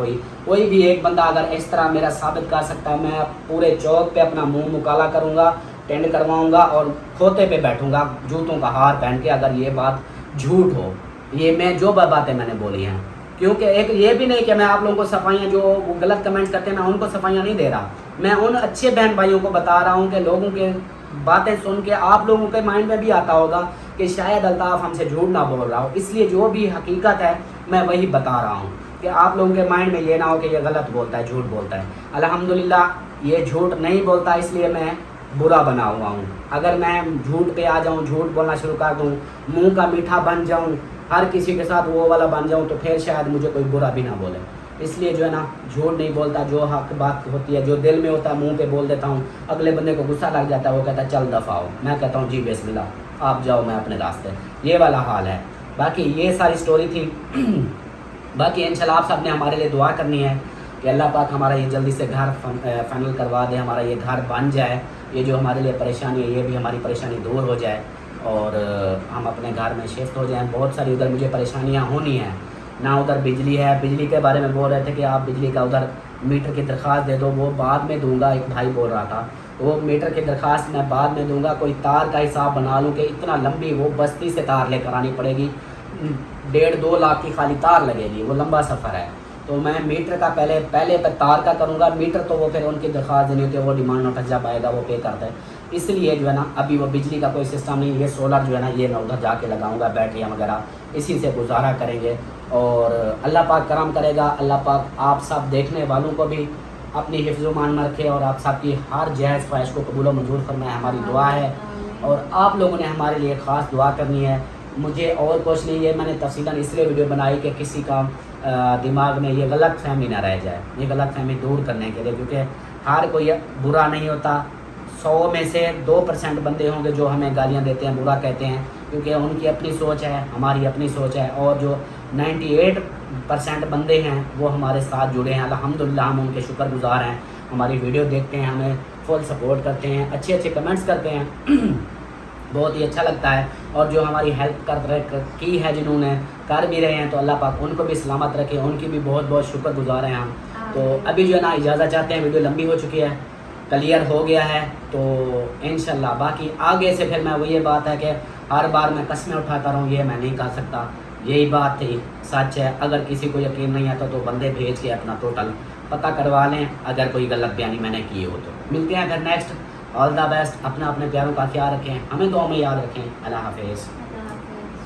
कोई भी एक बंदा अगर इस तरह मेरा साबित कर सकता है, मैं पूरे चौक पे अपना मुंह मुकाला करूंगा, टेंड करवाऊंगा और खोते पे बैठूंगा जूतों का हार पहन के, अगर ये बात झूठ हो। ये मैं जो बातें मैंने बोली हैं, क्योंकि एक ये भी नहीं कि मैं आप लोगों को सफाइयाँ जो गलत कमेंट्स करते हैं मैं उनको सफाइयाँ नहीं दे रहा, मैं उन अच्छे बहन भाइयों को बता रहा हूँ कि लोगों के बातें सुन के आप लोगों के माइंड में भी आता होगा कि शायद अल्ताफ हमसे झूठ ना बोल रहा हो, इसलिए जो भी हकीकत है मैं वही बता रहा हूँ कि आप लोगों के माइंड में ये ना हो कि ये गलत बोलता है, झूठ बोलता है। अल्हम्दुलिल्लाह ये झूठ नहीं बोलता, इसलिए मैं बुरा बना हुआ हूँ। अगर मैं झूठ पे आ जाऊँ, झूठ बोलना शुरू कर दूँ, मुँह का मीठा बन जाऊँ, हर किसी के साथ वो वाला बन जाऊँ, तो फिर शायद मुझे कोई बुरा भी ना बोले। इसलिए जो है ना झूठ नहीं बोलता, जो हक बात होती है, जो दिल में होता है मुंह पे बोल देता हूँ। अगले बंदे को गुस्सा लग जाता है, वो कहता है चल दफ़ाओ, मैं कहता हूँ जी बिस्मिल्लाह आप जाओ, मैं अपने रास्ते। ये वाला हाल है। बाकी ये सारी स्टोरी थी। बाकी इंशाल्लाह आप सब ने हमारे लिए दुआ करनी है कि अल्लाह पाक हमारा ये जल्दी से घर फाइनल करवा दे, हमारा ये घर बन जाए, ये जो हमारे लिए परेशानी है ये भी हमारी परेशानी दूर हो जाए और हम अपने घर में शिफ्ट हो जाएँ। बहुत सारी उधर मुझे परेशानियाँ होनी हैं, ना उधर बिजली है, बिजली के बारे में बोल रहे थे कि आप बिजली का उधर मीटर की दरख्वास्त दे दो, वो बाद में दूंगा, एक भाई बोल रहा था, वो मीटर की दरख्वास्त मैं बाद में दूंगा। कोई तार का हिसाब बना लूँ कि इतना लंबी वो बस्ती से तार लेकर आनी पड़ेगी, 1.5-2 लाख की खाली तार लगेगी, वो लंबा सफ़र है। तो मैं मीटर का पहले तार का करूँगा, मीटर तो वो फिर उनकी दरख्वास्त देनी होती है, वो डिमांड नोटिस जब आएगा वो पे करते हैं, इसलिए जो है ना अभी वो बिजली का कोई सिस्टम नहीं, ये सोलर जो है ना ये मैं उधर जाके लगाऊंगा, बैटरियाँ वगैरह इसी से गुजारा करेंगे और अल्लाह पाक करम करेगा। अल्लाह पाक आप सब देखने वालों को भी अपनी हिफ्ज़-ओ-मान में रखे और आप सब की हर जायज़ ख्वाहिश को कबूल व मंजूर फरमाए, हमारी दुआ है। और आप लोगों ने हमारे लिए ख़ास दुआ करनी है। मुझे और कुछ नहीं है, मैंने तफसीलन इसलिए वीडियो बनाई कि किसी का दिमाग में ये गलत फहमी ना रह जाए, ये गलत फहमी दूर करने के लिए, क्योंकि हर कोई बुरा नहीं होता। 100 में से 2% बंदे होंगे जो हमें गालियाँ देते हैं, बुरा कहते हैं, क्योंकि उनकी अपनी सोच है, हमारी अपनी सोच है। और जो 98% बंदे हैं वो हमारे साथ जुड़े हैं, अल्हम्दुलिल्लाह हम उनके शुक्रगुजार हैं। हमारी वीडियो देखते हैं, हमें फुल सपोर्ट करते हैं, अच्छे अच्छे कमेंट्स करते हैं बहुत ही अच्छा लगता है। और जो हमारी हेल्प की है, जिन्होंने कर भी रहे हैं, तो अल्लाह पाक उनको भी सलामत रखे, उनकी भी बहुत बहुत शुक्रगुजार हैं हम। तो अभी जो है ना इजाज़त चाहते हैं, वीडियो लंबी हो चुकी है, क्लियर हो गया है, तो इंशाल्लाह बाकी आगे से फिर मैं वो ये बात है कि हर बार मैं कस्में उठाता रहूँ, ये मैं नहीं कर सकता। यही बात थी, सच है। अगर किसी को यकीन नहीं आता तो बंदे भेज के अपना टोटल पता करवा लें, अगर कोई गलत बयानी मैंने की हो तो। मिलते हैं फिर नेक्स्ट। All the best. अपने प्यारों का ख्याल रखें, हमें दुआ में याद रखें। अल्लाह हाफिज़।